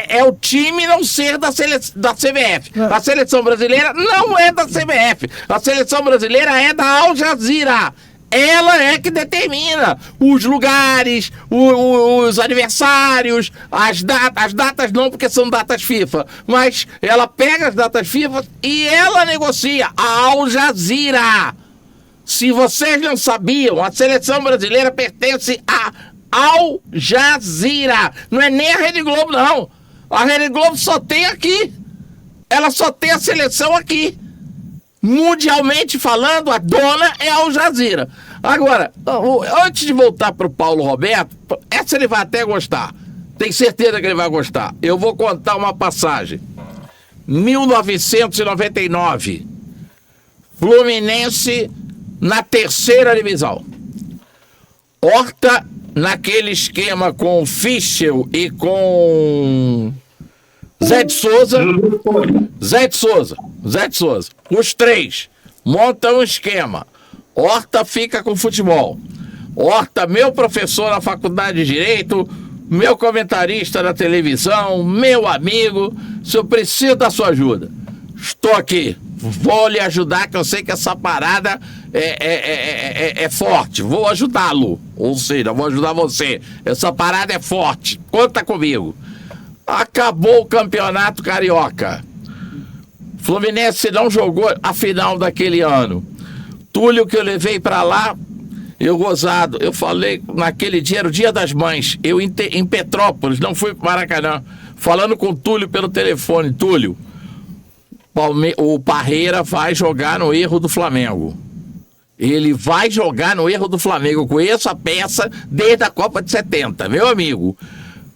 É o time não ser da CBF. A seleção brasileira não é da CBF. A seleção brasileira é da Al Jazeera. Ela é que determina os lugares, os aniversários, as datas não, porque são datas FIFA, mas ela pega as datas FIFA e ela negocia. A Al Jazeera. Se vocês não sabiam, a seleção brasileira pertence a Al Jazeera. Não é nem a Rede Globo, não. A Rede Globo só tem aqui. Ela só tem a seleção aqui. Mundialmente falando, a dona é a Al Jazeera. Agora, antes de voltar para o Paulo Roberto, essa ele vai até gostar. Tenho certeza que ele vai gostar. Eu vou contar uma passagem. 1999. Fluminense na 3ª divisão. Horta naquele esquema com Fischel e com Zé de Souza. Os três montam um esquema. Horta fica com futebol. Horta, meu professor na faculdade de Direito, meu comentarista na televisão, meu amigo, se eu preciso da sua ajuda, estou aqui. Vou lhe ajudar, que eu sei que essa parada é forte. Vou ajudá-lo. Ou seja, vou ajudar você. Essa parada é forte. Conta comigo. Acabou o Campeonato Carioca. Fluminense não jogou a final daquele ano. Túlio, que eu levei pra lá, eu gozado. Eu falei, naquele dia, era o Dia das Mães. Eu em Petrópolis, não fui pro Maracanã. Falando com o Túlio pelo telefone. Túlio, O Parreira vai jogar no erro do Flamengo. Ele vai jogar no erro do Flamengo. Eu conheço a peça desde a Copa de 70, meu amigo.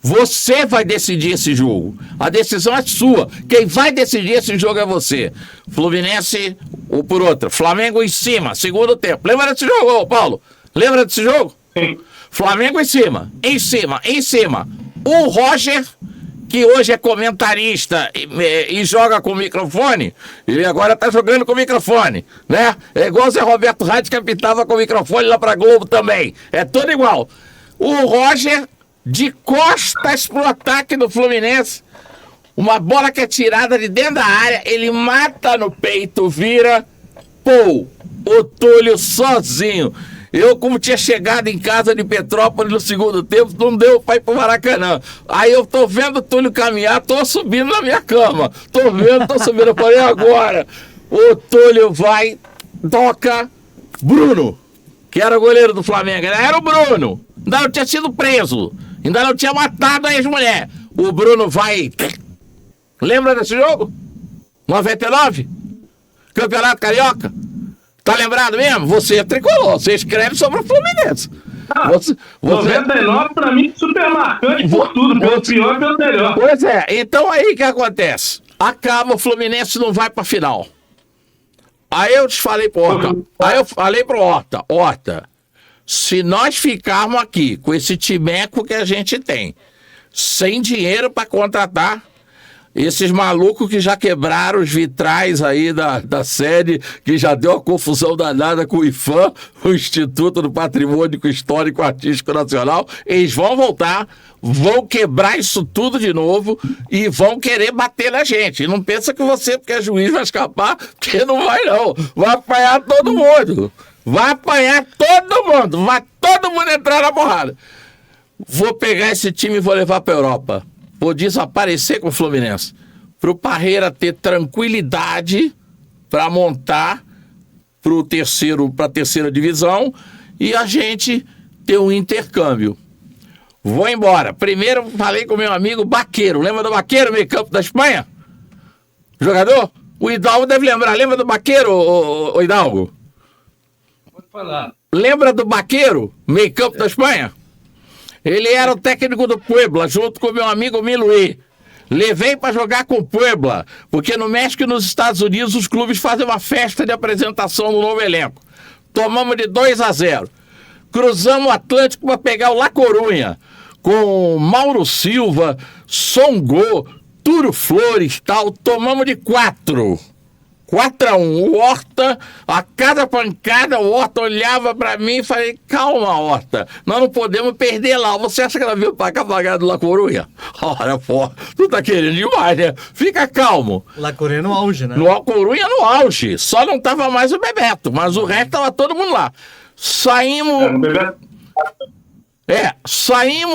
Você vai decidir esse jogo. A decisão é sua. Quem vai decidir esse jogo é você. Fluminense, ou por outra, Flamengo em cima, segundo tempo. Lembra desse jogo, ô Paulo? Lembra desse jogo? Sim. Flamengo em cima, em cima, em cima. O Roger, que hoje é comentarista e joga com microfone, ele agora tá jogando com microfone, né? É igual o Zé Roberto Rádio que apitava com microfone lá pra Globo também. É tudo igual. O Roger, de costas pro ataque do Fluminense, uma bola que é tirada de dentro da área, ele mata no peito, vira, pô, o Túlio sozinho. Eu, como tinha chegado em casa de Petrópolis no segundo tempo, não deu pra ir pro Maracanã. Aí eu tô vendo o Túlio caminhar, tô subindo na minha cama. Tô vendo, tô subindo. Eu falei, agora, o Túlio vai, toca, Bruno, que era o goleiro do Flamengo. Era o Bruno. Ainda não tinha sido preso. Ainda não tinha matado a ex-mulher. O Bruno vai... Lembra desse jogo? 99? Campeonato Carioca? Tá lembrado mesmo? Você é tricolor, você escreve sobre o Fluminense. Você... 99 pra mim super marcante por tudo, pelo pior e pelo melhor. Pois é, então aí o que acontece? Acaba, o Fluminense não vai pra final. Aí eu te falei pro Horta, Horta, se nós ficarmos aqui com esse timeco que a gente tem, sem dinheiro pra contratar esses malucos que já quebraram os vitrais aí da sede, que já deu uma confusão danada com o IFAM, o Instituto do Patrimônio Histórico Artístico Nacional, eles vão voltar, vão quebrar isso tudo de novo e vão querer bater na gente. Não pensa que você, porque é juiz, vai escapar, porque não vai não. Vai apanhar todo mundo. Vai apanhar todo mundo. Vai todo mundo entrar na porrada. Vou pegar esse time e vou levar pra Europa. Vou desaparecer com o Fluminense. Para o Parreira ter tranquilidade para montar para a terceira divisão e a gente ter um intercâmbio. Vou embora. Primeiro falei com meu amigo Baqueiro. Lembra do Baqueiro, meio campo da Espanha? Jogador? O Hidalgo deve lembrar. Lembra do Baqueiro, o Hidalgo? Pode falar. Lembra do Baqueiro, meio campo da Espanha? Ele era o técnico do Puebla, junto com meu amigo Miluí. Levei para jogar com o Puebla, porque no México e nos Estados Unidos os clubes fazem uma festa de apresentação do novo elenco. Tomamos de 2-0. Cruzamos o Atlântico para pegar o La Corunha, com Mauro Silva, Songo, Túlio Flores e tal. Tomamos de 4-1. O Horta, a cada pancada, o Horta olhava pra mim e falei, calma, Horta, nós não podemos perder lá. Você acha que ela viu pra cá pagar do La Corunha? Ora, pô, tu tá querendo demais, né? Fica calmo. La Corunha no auge, né? La Corunha no auge, só não tava mais o Bebeto, mas o resto tava todo mundo lá. Saímos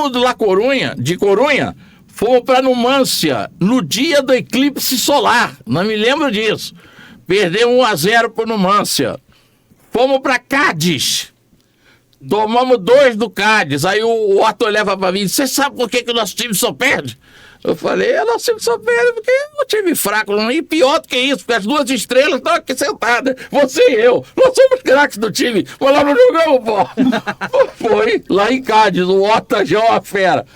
do La Corunha, de Corunha, fomos pra Numância, no dia do eclipse solar, não me lembro disso. Perdemos 1-0 pro Numância. Fomos para Cádiz. Tomamos 2 do Cádiz. Aí o Otto leva para mim e diz, você sabe por que o nosso time só perde? Eu falei, nosso time só perde porque é um time fraco. E pior do que isso, porque as 2 estrelas estão aqui sentadas. Você e eu. Nós somos craques do time. Mas lá não jogamos, pô. Foi lá em Cádiz. O Otto já é uma fera.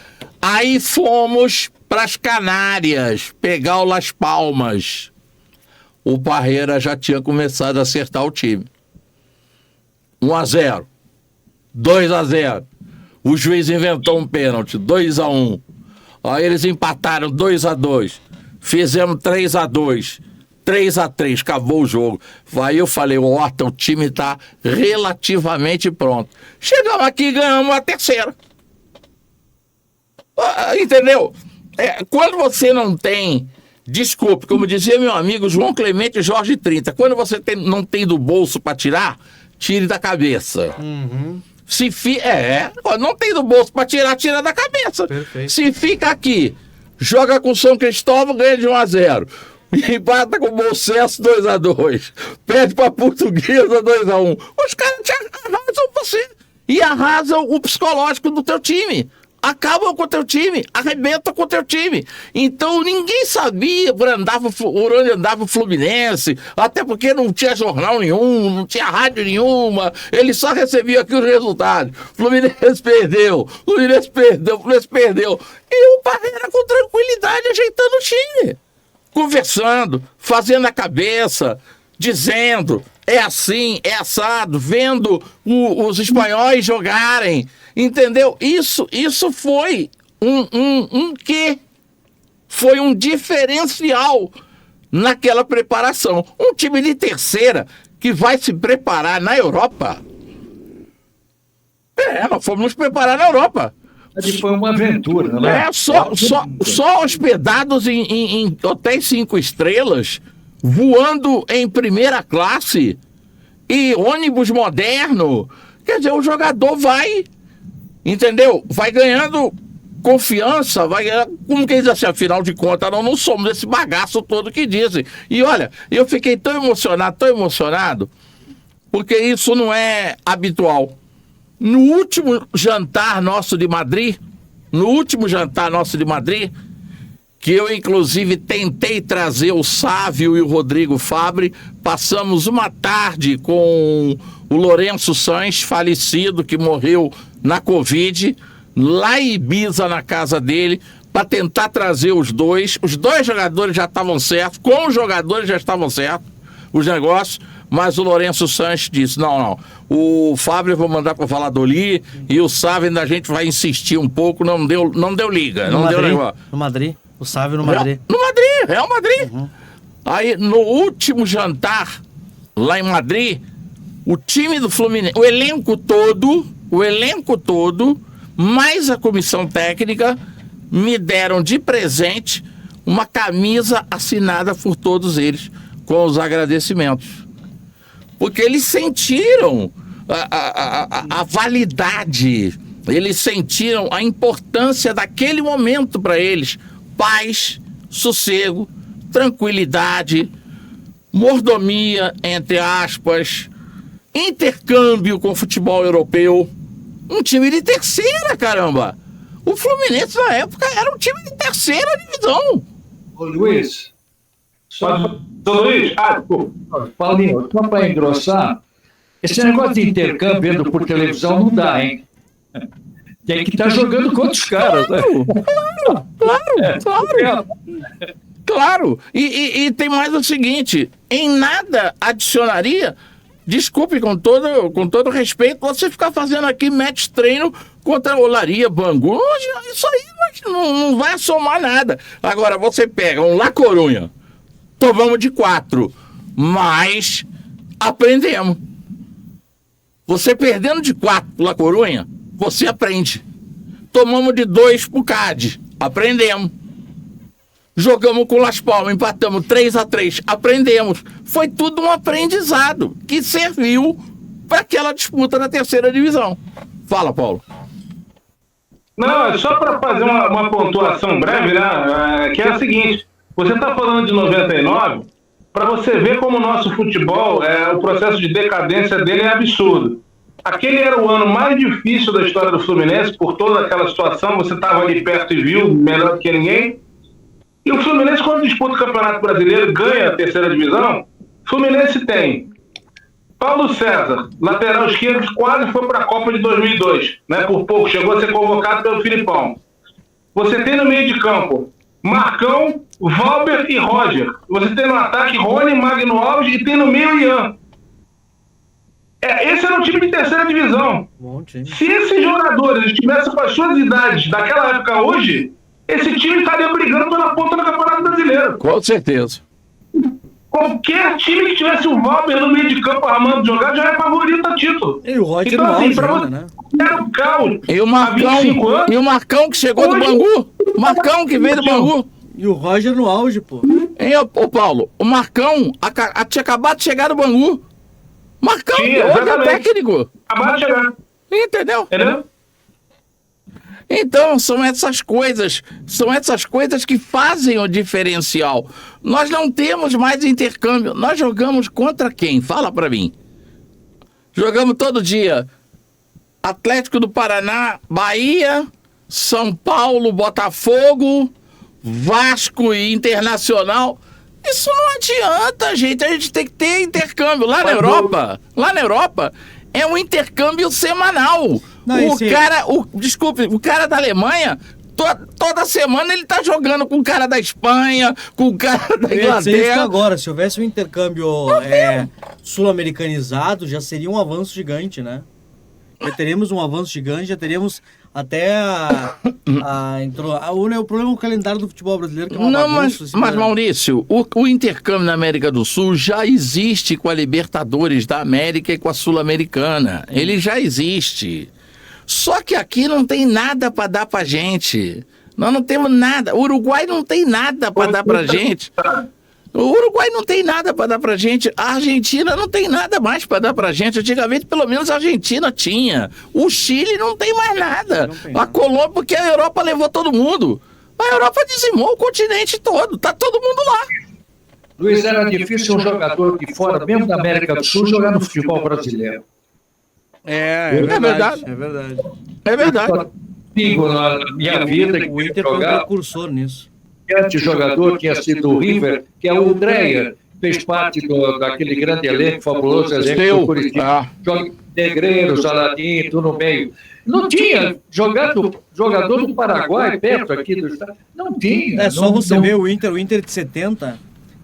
Aí fomos para as Canárias pegar o Las Palmas. O Parreira já tinha começado a acertar o time. 1-0. 2-0. O juiz inventou um pênalti. 2-1. Aí eles empataram 2-2. Fizemos 3-2. 3-3. Acabou o jogo. Aí eu falei, Horta, o time está relativamente pronto. Chegamos aqui e ganhamos a terceira. Entendeu? Quando você não tem... Desculpe, como dizia meu amigo João Clemente Jorge 30, quando você não tem do bolso para tirar, tire da cabeça. Uhum. Não tem do bolso para tirar, tira da cabeça. Perfeito. Se fica aqui, joga com São Cristóvão, ganha de 1-0. Empata com o Bom Sucesso 2-2. Perde para Portuguesa 2-1. Os caras te arrasam você e arrasam o psicológico do teu time. acabam com o teu time, arrebentam com o teu time. Então ninguém sabia por onde andava o Fluminense, até porque não tinha jornal nenhum, não tinha rádio nenhuma, ele só recebia aqui os resultados. Fluminense perdeu. E o Parreira com tranquilidade ajeitando o time, conversando, fazendo a cabeça, dizendo, é assim, é assado, vendo os espanhóis jogarem, entendeu? Isso foi um quê? Foi um diferencial naquela preparação. Um time de terceira que vai se preparar na Europa. Nós fomos nos preparar na Europa. Foi uma aventura, né? Só hospedados em hotéis 5 estrelas, voando em primeira classe e ônibus moderno. Quer dizer, o jogador vai, entendeu? Vai ganhando confiança, vai ganhando, como quem diz assim, afinal de contas, não somos esse bagaço todo que dizem. E olha, eu fiquei tão emocionado, porque isso não é habitual. No último jantar nosso de Madrid, que eu inclusive tentei trazer o Sávio e o Rodrigo Fabre, passamos uma tarde com o Lourenço Sanches, falecido, que morreu na Covid, lá em Ibiza, na casa dele, para tentar trazer os dois. Os dois jogadores já estavam certos, com os jogadores já estavam certos, os negócios. Mas o Lourenço Sanches disse, não, o Fábio eu vou mandar para Valladolid e o Sávio ainda a gente vai insistir um pouco, não deu liga, não deu negócio. No Madrid, o Sávio no Madrid. Real Madrid. Uhum. Aí no último jantar, lá em Madrid, o time do Fluminense, o elenco todo, mais a comissão técnica, me deram de presente uma camisa assinada por todos eles, com os agradecimentos. Porque eles sentiram a validade, eles sentiram a importância daquele momento para eles. Paz, sossego, tranquilidade, mordomia, entre aspas, intercâmbio com o futebol europeu. Um time de terceira, caramba! O Fluminense na época era um time de terceira divisão. Ô Luiz, Paulinho, só para engrossar, esse negócio de intercâmbio vendo por televisão não dá, hein? Tem que estar jogando contra os caras, né? Claro. E tem mais o seguinte, em nada adicionaria, desculpe com todo respeito, você ficar fazendo aqui match treino contra a Olaria, Bangu, isso aí não vai somar nada. Agora você pega um La Coruña, tomamos de 4, mas aprendemos. Você perdendo de 4 pro La Coruña, você aprende. Tomamos de 2 pro Cádiz, aprendemos. Jogamos com o Las Palmas, empatamos 3-3, aprendemos. Foi tudo um aprendizado que serviu para aquela disputa da terceira divisão. Fala, Paulo. Não, é só para fazer uma pontuação breve, né? Que é a seguinte: você está falando de 99, para você ver como o nosso futebol, o processo de decadência dele é absurdo. Aquele era o ano mais difícil da história do Fluminense, por toda aquela situação, você estava ali perto e viu, melhor do que ninguém. E o Fluminense, quando disputa o Campeonato Brasileiro, ganha a terceira divisão, o Fluminense tem Paulo César, lateral esquerdo, que quase foi para a Copa de 2002, né? Por pouco, chegou a ser convocado pelo Filipão. Você tem no meio de campo Marcão, Valber e Roger. Você tem no ataque Rony, Magno Alves e tem no meio Ian. Esse era um time de terceira divisão. Se esses jogadores estivessem com as suas idades daquela época hoje, esse time estaria brigando pela ponta do Campeonato Brasileiro. Com certeza. Qualquer time que tivesse o Valber no meio de campo armando jogar já é favorito a título. E o Roger então, assim, pra você, né? Era o caos. E o Marcão que chegou do Bangu. O Marcão que veio do Bangu. E o Roger no auge, pô. Hein, ô Paulo, o Marcão tinha acabado de chegar do Bangu. Marcão, sim, outro técnico. Acabado de chegar. Entendeu? Então, são essas coisas que fazem o diferencial. Nós não temos mais intercâmbio. Nós jogamos contra quem? Fala pra mim. Jogamos todo dia. Atlético do Paraná, Bahia, São Paulo, Botafogo, Vasco e Internacional. Isso não adianta, gente. A gente tem que ter intercâmbio. Lá na Europa, é um intercâmbio semanal. Não, O cara da Alemanha, toda semana ele tá jogando com o cara da Espanha, com o cara da Inglaterra. Agora, se houvesse um intercâmbio sul-americanizado, já seria um avanço gigante, né? Já teríamos um avanço gigante, já teríamos até o problema é o calendário do futebol brasileiro, que é uma bagunça. Mas Maurício, o intercâmbio na América do Sul já existe com a Libertadores da América e com a Sul-Americana. Ele já existe. Só que aqui não tem nada para dar pra gente. Nós não temos nada. O Uruguai não tem nada para dar pra gente. O Uruguai não tem nada para dar pra gente. A Argentina não tem nada mais para dar pra gente. Antigamente, pelo menos, a Argentina tinha. O Chile não tem mais nada. A Colômbia, porque a Europa levou todo mundo. A Europa dizimou o continente todo. Tá todo mundo lá. Luiz, era difícil um jogador de fora, mesmo da América do Sul, jogar no futebol brasileiro. É verdade. É verdade. Digo na minha vida que O Inter foi um precursor nisso. Esse jogador tinha sido o River, que é o Dreyer, fez parte daquele grande elenco, fabuloso elenco do Curitiba. Negreiros, Aladim, tudo no meio. Não tinha jogador do Paraguai, perto aqui do estado. Não tinha. Só você ver o Inter de 70,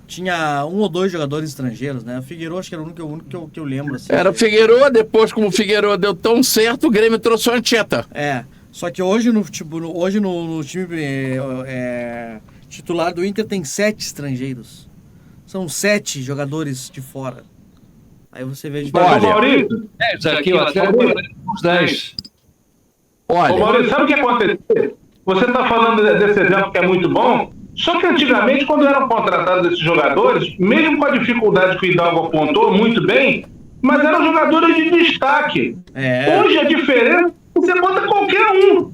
tinha 1 ou 2 jogadores estrangeiros, né? O Figueiredo, acho que era o único que eu lembro. Assim. Era o Figueiredo, depois como o Figueiredo deu tão certo, o Grêmio trouxe o Anchieta. Só que hoje no time titular do Inter tem 7 estrangeiros. São 7 jogadores de fora. Aí você vê... Maurício, isso aqui, ó, até uns 10. Olha... Maurício, sabe o que aconteceu? Você está falando desse exemplo que é muito bom, só que antigamente, quando eram contratados esses jogadores, mesmo com a dificuldade que o Hidalgo apontou muito bem, mas eram jogadores de destaque. Hoje a diferença, você bota qualquer um.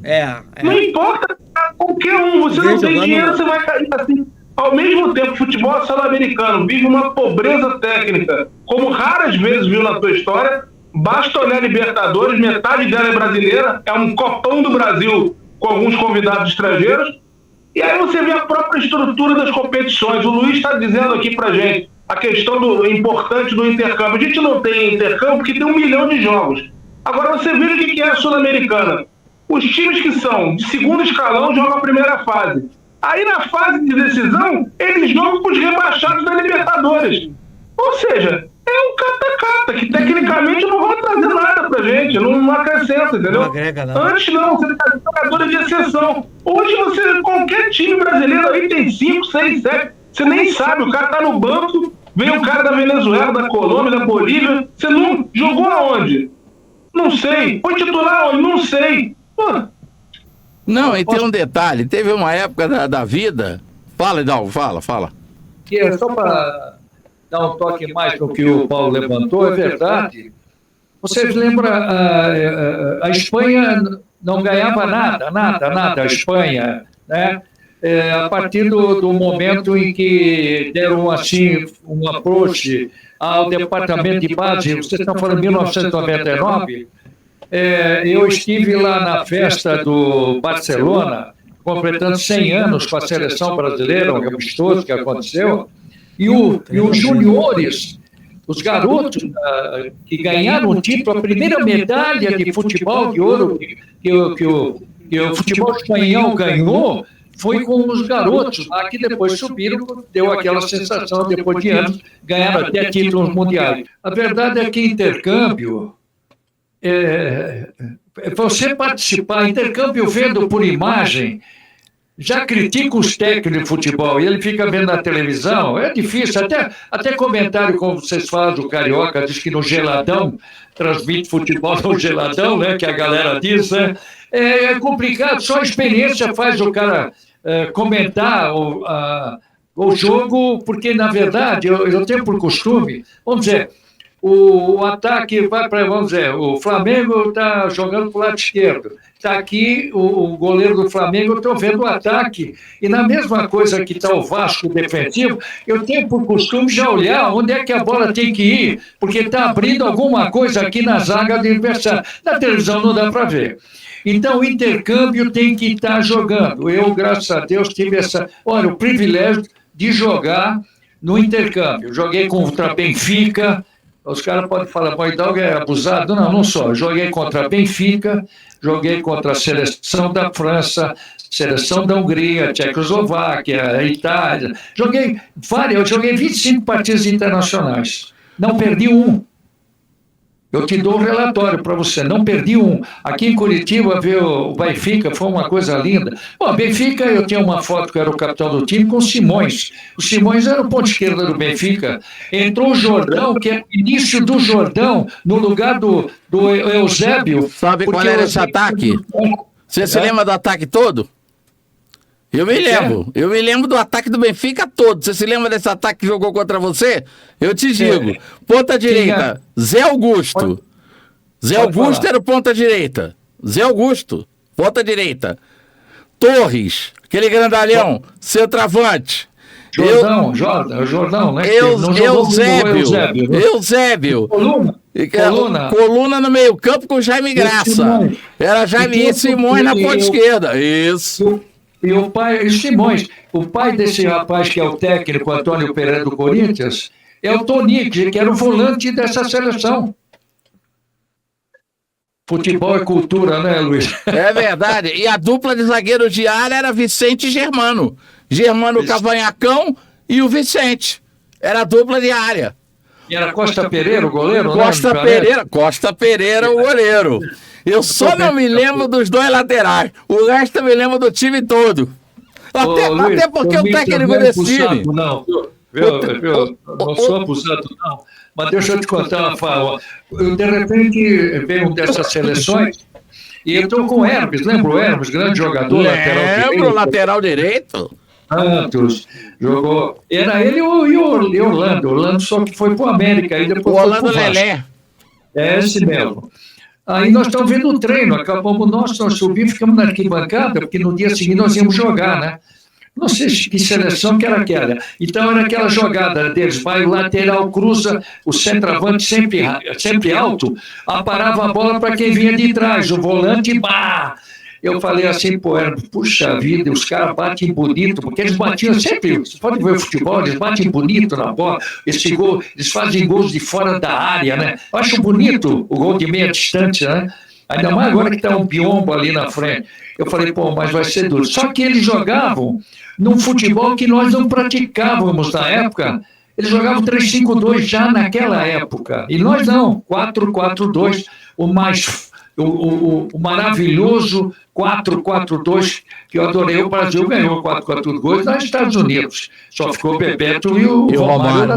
Não importa qualquer um. Você não tem dinheiro, você vai cair assim. Ao mesmo tempo, o futebol sul-americano vive uma pobreza técnica, como raras vezes viu na tua história. Basta olhar a Libertadores, metade dela é brasileira, é um copão do Brasil com alguns convidados estrangeiros. E aí você vê a própria estrutura das competições. O Luiz está dizendo aqui pra gente a questão importante do intercâmbio. A gente não tem intercâmbio porque tem 1 milhão de jogos. Agora você vê o que é a Sul-Americana. Os times que são de segundo escalão jogam a primeira fase. Aí na fase de decisão, eles jogam com os rebaixados da Libertadores. Ou seja, é um cata-cata, que tecnicamente não vai trazer nada pra gente, não acrescenta, entendeu? Não agrega nada. Antes não, você tá jogador de exceção. Hoje qualquer time brasileiro aí tem 5, 6, 7, você nem sabe, o cara tá no banco, vem o cara da Venezuela, da Colômbia, da Bolívia, você não jogou aonde? Não sei. Foi titular onde? Não sei. Pô. Não, e tem um detalhe, teve uma época da vida... Fala, Hidalgo, fala. Que é só para dar um toque mais no que o Paulo levantou, é verdade. Vocês lembram, a Espanha não ganhava nada, a Espanha, né? A partir do momento em que deram assim um approach ao departamento de base, vocês estão falando de 1999, eu estive lá na festa do Barcelona, completando 100 anos com a seleção brasileira, um amistoso que aconteceu, e os juniores, os garotos que ganharam o título, a primeira medalha de futebol de ouro que o futebol espanhol ganhou, foi com os garotos lá que depois subiram, deu aquela sensação, depois de anos, ganharam até títulos mundiais. A verdade é que intercâmbio, você participar, intercâmbio vendo por imagem, já critica os técnicos de futebol e ele fica vendo na televisão, é difícil, até comentário como vocês fazem, o Carioca diz que no geladão, transmite futebol no geladão, né, que a galera diz, né, é complicado, só a experiência faz o cara comentar o jogo, porque na verdade, eu tenho por costume, vamos dizer, o ataque vai para, vamos dizer, o Flamengo está jogando para o lado esquerdo. Está aqui o goleiro do Flamengo, eu estou vendo o ataque. E na mesma coisa que está o Vasco defensivo, eu tenho por costume já olhar onde é que a bola tem que ir, porque está abrindo alguma coisa aqui na zaga do adversário. Na televisão não dá para ver. Então, o intercâmbio tem que estar jogando. Eu, graças a Deus, tive o privilégio de jogar no intercâmbio. Joguei contra Benfica. Os caras podem falar, o Hidalgo é abusado. Não, não só. Joguei contra Benfica, joguei contra a seleção da França, seleção da Hungria, Tchecoslováquia, Itália. Eu joguei 25 partidas internacionais. Não perdi um. Eu te dou um relatório para você, não perdi um. Aqui em Curitiba, ver o Benfica, foi uma coisa linda. Bom, Benfica, eu tinha uma foto que era o capitão do time com o Simões. O Simões era o ponto esquerdo do Benfica. Entrou o Jordão, que é o início do Jordão, no lugar do Eusébio. Sabe qual era esse ataque? Você se lembra do ataque todo? Eu me lembro do ataque do Benfica todo. Você se lembra desse ataque que jogou contra você? Eu te digo. Ponta direita, Zé Augusto. Zé Augusto era o ponta direita. Zé Augusto, ponta direita. Torres, aquele grandalhão, centroavante. Jordão, né? Eusébio. Coluna no meio campo com Jaime Graça. Era Jaime e Simões na ponta esquerda. Isso. E o pai, Simões, o pai desse rapaz que é o técnico, Antônio Pereira do Corinthians, é o Tonic, que era o volante dessa seleção. Futebol é cultura, né, Luiz? É verdade. E a dupla de zagueiros de área era Vicente e Germano. Germano Cavanhacão e o Vicente. Era a dupla de área. E era Costa Pereira o goleiro? Costa Pereira o goleiro. Eu só não me lembro dos dois laterais. O resto eu me lembro do time todo. Até porque o técnico desse time... Eu não sou abusado, não. Mas deixa eu te contar uma fala. Eu, de repente, venho dessas seleções e eu estou com o Hermes. Lembra o Hermes? Grande jogador, lateral direito. Santos jogou. Era ele e o Orlando. Orlando só que foi para o América. Aí depois o Orlando Lelé. É esse mesmo. Aí nós estamos vendo o treino, acabamos nós subimos, ficamos na arquibancada, porque no dia seguinte nós íamos jogar, né? Não sei que seleção que era aquela. Então era aquela jogada deles, vai o lateral, cruza, o centroavante sempre alto, aparava a bola para quem vinha de trás, o volante, bah! Eu falei assim, puxa vida, os caras batem bonito, porque eles batiam sempre, você pode ver o futebol, eles batem bonito na bola, eles fazem gols de fora da área, né? Eu acho bonito o gol de meia distância, né? Ainda mais agora que está um biombo ali na frente. Eu falei, mas vai ser duro. Só que eles jogavam num futebol que nós não praticávamos na época. Eles jogavam 3-5-2 já naquela época. E nós não, 4-4-2, o maravilhoso 4-4-2, que eu adorei. O Brasil ganhou 4-4-2 nos Estados Unidos. Só ficou o Bebeto e o Romário.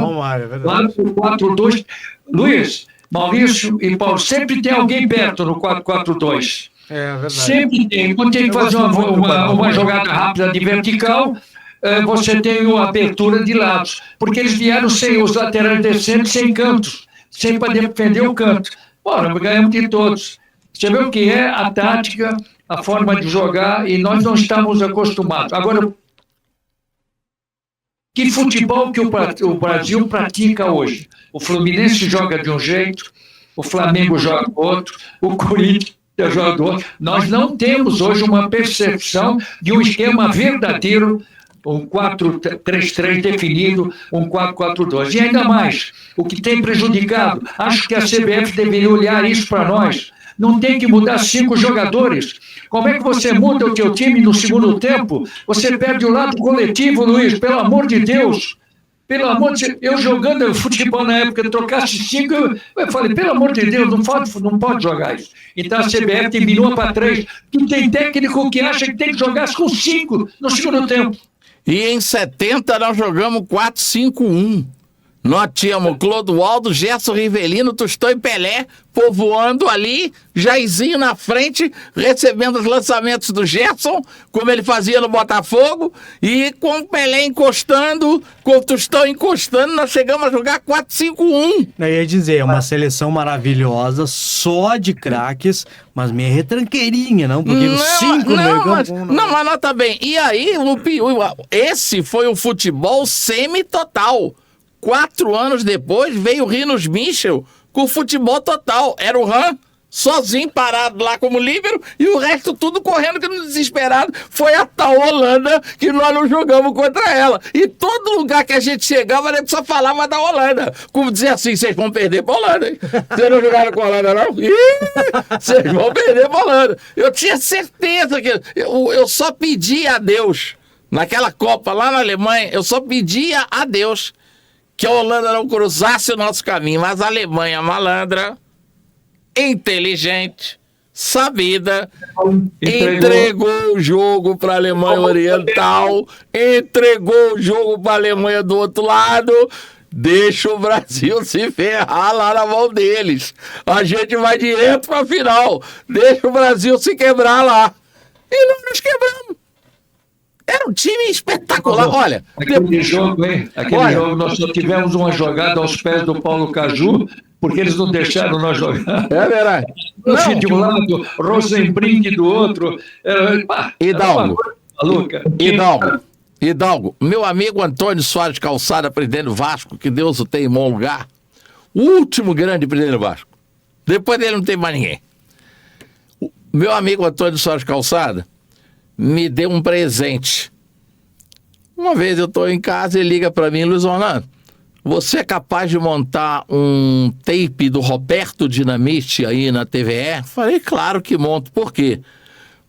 4-4-2. Luiz, Maurício e Paulo, sempre tem alguém perto no 4-4-2. É verdade. Sempre tem. Quando tem que fazer uma jogada rápida de vertical, você tem uma abertura de lados. Porque eles vieram sem os laterais descendo, sem cantos, sem para defender o canto. Bora, ganhamos de todos. Você vê o que é a tática, a forma de jogar, e nós não estamos acostumados. Agora, que futebol que o Brasil pratica hoje? O Fluminense joga de um jeito, o Flamengo joga do outro, o Corinthians joga do outro. Nós não temos hoje uma percepção de um esquema verdadeiro, um 4-3-3 definido, um 4-4-2. E ainda mais, o que tem prejudicado, acho que a CBF deveria olhar isso para nós. Não tem que mudar 5 jogadores. Como é que você muda o teu time no segundo tempo? Você perde o lado coletivo, Luiz, pelo amor de Deus. Pelo amor de Deus, eu jogando futebol na época, trocasse 5, eu falei, pelo amor de Deus, não pode jogar isso. Então a CBF terminou para 3, que tem técnico que acha que tem que jogar com 5 no segundo tempo. E em 70 nós jogamos 4-5-1. Nós tínhamos Clodoaldo, Gerson Rivelino, Tostão e Pelé povoando ali, Jairzinho na frente, recebendo os lançamentos do Gerson, como ele fazia no Botafogo, e com o Pelé encostando, com o Tostão encostando, nós chegamos a jogar 4-5-1. Eu ia dizer, é uma seleção maravilhosa, só de craques, mas meio retranqueirinha, não? Porque os 5 no meio campo... Mas nota bem. E aí, esse foi o futebol semi-total. 4 anos depois, veio o Rinos Michel com o futebol total. Era o Ram sozinho, parado lá como líbero, e o resto tudo correndo que no desesperado. Foi a tal Holanda que nós não jogamos contra ela. E todo lugar que a gente chegava, a gente só falava da Holanda. Como dizer assim, vocês vão perder pra Holanda, hein? Vocês não jogaram com a Holanda, não? Ih, vocês vão perder pra Holanda. Eu tinha certeza que... Eu só pedia a Deus, naquela Copa lá na Alemanha, eu só pedia a Deus que a Holanda não cruzasse o nosso caminho, mas a Alemanha malandra, inteligente, sabida, entregou o jogo para a Alemanha Oriental, entregou o jogo para a Alemanha do outro lado, deixa o Brasil se ferrar lá na mão deles. A gente vai direto para a final, deixa o Brasil se quebrar lá. E nós nos quebramos. Era um time espetacular, olha. Aquele jogo, hein? Jogo, nós só tivemos uma jogada aos pés do Paulo Caju, porque eles não deixaram nós jogar. É verdade. De um lado, Rosenbrink do outro. Hidalgo, meu amigo Antônio Soares Calçada, presidente do Vasco, que Deus o tenha em bom lugar, o último grande presidente do Vasco. Depois dele não tem mais ninguém. Meu amigo Antônio Soares Calçada me deu um presente. Uma vez eu estou em casa e ele liga para mim: Luiz Orlando, você é capaz de montar um tape do Roberto Dinamite aí na TVE? Falei, claro que monto. Por quê?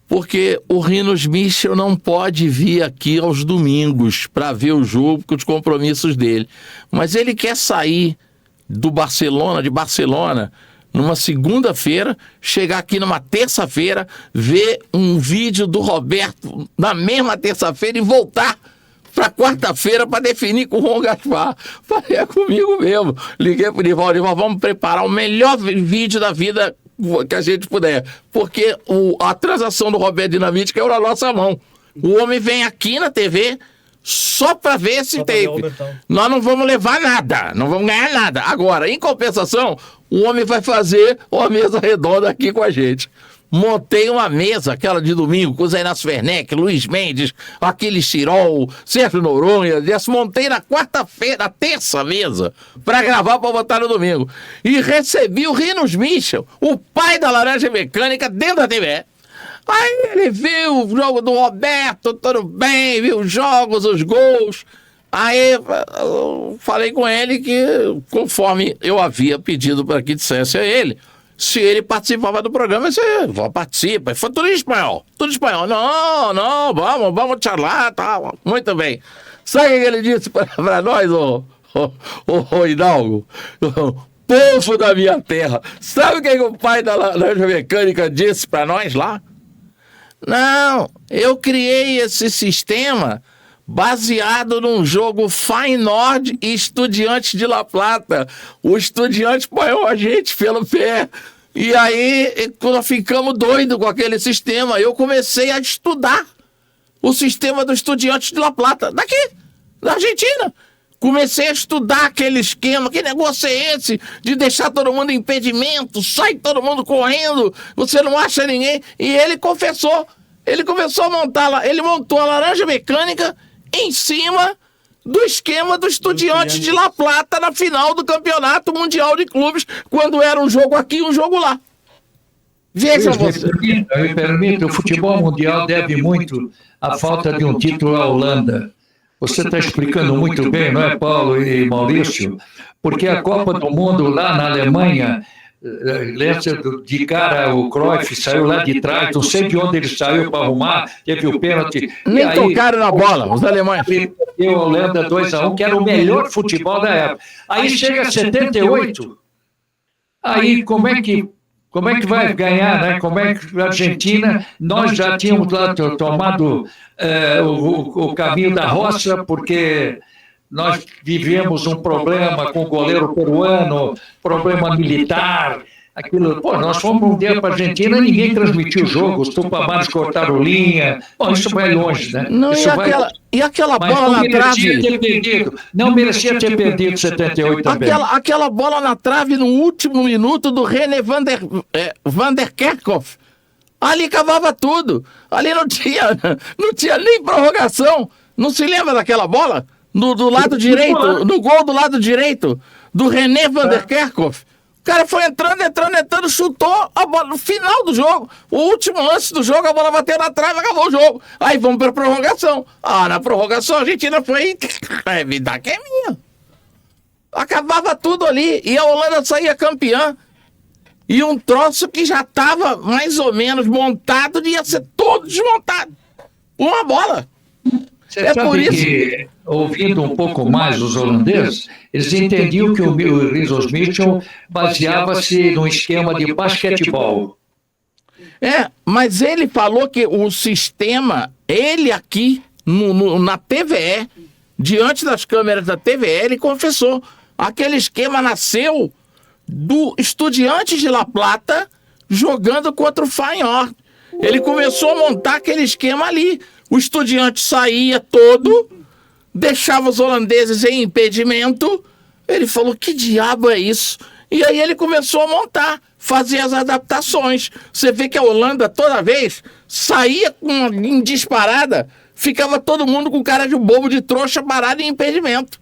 Porque o Rinos Michel não pode vir aqui aos domingos para ver o jogo com os compromissos dele. Mas ele quer sair de Barcelona, numa segunda-feira, chegar aqui numa terça-feira, ver um vídeo do Roberto na mesma terça-feira e voltar para quarta-feira para definir com o Ron Gaspar. Falei, é comigo mesmo. Liguei para o Nivaldo, vamos preparar o melhor vídeo da vida que a gente puder. Porque a transação do Roberto Dinamite caiu na nossa mão. O homem vem aqui na TV só para ver esse tape. Nós não vamos levar nada, não vamos ganhar nada. Agora, em compensação, o homem vai fazer uma mesa redonda aqui com a gente. Montei uma mesa, aquela de domingo, com o Zé Inácio Werneck, Luiz Mendes, aquele Chirol, Sérgio Noronha. Montei na quarta-feira, terça mesa, para gravar para botar no domingo. E recebi o Rinos Michel, o pai da Laranja Mecânica, dentro da TVE. Aí ele viu o jogo do Roberto, tudo bem, viu os jogos, os gols. Aí eu falei com ele que, conforme eu havia pedido para que dissesse a ele, se ele participava do programa, eu disse, vou participar. Foi tudo em espanhol, tudo em espanhol. Não, vamos charlar, tá, muito bem. Sabe o que ele disse para nós, ô Hidalgo? Povo da minha terra. Sabe o que o pai da Laranja Mecânica disse para nós lá? Não, eu criei esse sistema baseado num jogo Feyenoord e Estudiantes de La Plata. O Estudiantes apoiou a gente pelo pé. E aí, quando ficamos doidos com aquele sistema, eu comecei a estudar o sistema do Estudiantes de La Plata, daqui, da Argentina. Comecei a estudar aquele esquema, que negócio é esse de deixar todo mundo em impedimento, sai todo mundo correndo, você não acha ninguém. E ele confessou, ele começou a montar, ele montou a Laranja Mecânica em cima do esquema do Estudiantes de La Plata na final do Campeonato Mundial de Clubes, quando era um jogo aqui e um jogo lá. Veja você. Me permita, o futebol mundial deve muito à falta de um título à Holanda. Você está explicando muito bem, não é, Paulo e Maurício? Porque a Copa do Mundo lá na Alemanha, de cara o Cruyff saiu lá de trás, não sei de onde ele saiu para arrumar, teve o pênalti. Nem aí, tocaram na bola, os alemães. E a Holanda 2-1, que era o melhor futebol da época. Aí chega 78, aí como é que vai ganhar, né? Como é que a Argentina, nós já tínhamos lá tomado o caminho da roça, porque nós vivemos um problema com o goleiro peruano, problema militar, aquilo. Pô, nós fomos um dia para a Argentina e ninguém transmitiu o jogo, os tupamaros cortaram linha. Bom, isso vai longe, né? Não, isso e aquela Mas bola não na merecia trave? ter perdido. Não merecia ter perdido 78 também. Aquela bola na trave no último minuto do René van der Kerkhoff. Ali cavava tudo. Ali não tinha nem prorrogação. Não se lembra daquela bola? Do lado direito, no gol do lado direito, do René van der Kerkhoff. O cara foi entrando, chutou a bola no final do jogo. O último lance do jogo, a bola bateu na trave, acabou o jogo. Aí vamos pra prorrogação. Na prorrogação a Argentina foi... me dá que é minha. Acabava tudo ali. E a Holanda saía campeã. E um troço que já estava mais ou menos montado ia ser todo desmontado. Uma bola. Você sabe por isso que, ouvindo um pouco mais os holandeses, eles entendiam que o Rizos Mitchell baseava-se num esquema de basquetebol. Mas ele falou que o sistema, ele aqui, na TVE, diante das câmeras da TVE, ele confessou. Aquele esquema nasceu do Estudiantes de La Plata jogando contra o Feyenoord. Ele começou a montar aquele esquema ali. O Estudiante saía todo, deixava os holandeses em impedimento. Ele falou, que diabo é isso? E aí ele começou a montar, fazer as adaptações. Você vê que a Holanda, toda vez, saía em disparada, ficava todo mundo com cara de bobo, de trouxa, parado em impedimento.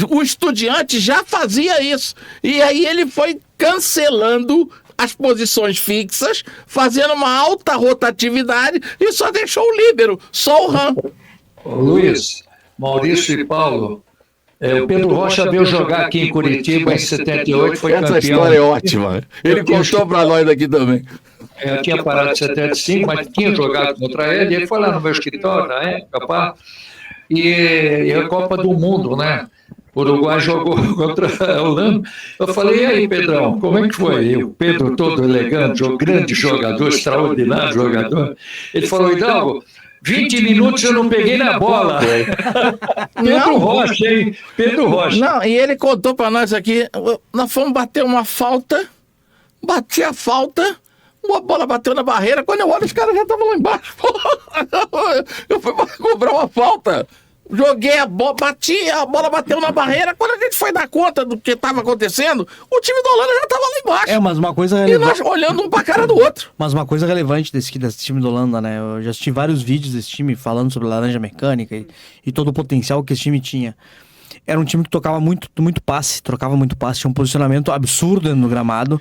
O Estudiante já fazia isso. E aí ele foi cancelando as posições fixas, fazendo uma alta rotatividade e só deixou o líbero, só o Ram. Luiz, Maurício e Paulo, o Pedro Rocha veio jogar aqui em Curitiba em 78, foi campeão. Essa história é ótima. Ele contou para nós aqui também. Eu tinha parado em 75, mas tinha jogado contra ele. Ele foi lá no meu escritório na época, pá, e a Copa do Mundo, né? O Uruguai jogou contra a Holanda. Eu falei, e aí, Pedrão, como é que foi? E o Pedro todo elegante, grande jogador, extraordinário jogador. Ele falou, Hidalgo, 20 minutos eu não peguei na bola. Pedro Rocha, hein? Pedro Rocha. Não, e ele contou para nós aqui, nós fomos bater uma falta, bati a falta, a bola bateu na barreira, quando eu olho os caras já estavam lá embaixo. Eu fui cobrar uma falta. Joguei a bola, bati, a bola bateu na barreira. Quando a gente foi dar conta do que estava acontecendo, o time da Holanda já estava lá embaixo. Mas uma coisa relevante. E nós olhando um pra cara do outro. Mas uma coisa relevante desse time da Holanda, né? Eu já assisti vários vídeos desse time falando sobre laranja mecânica e todo o potencial que esse time tinha. Era um time que tocava muito passe, trocava muito passe, tinha um posicionamento absurdo no gramado,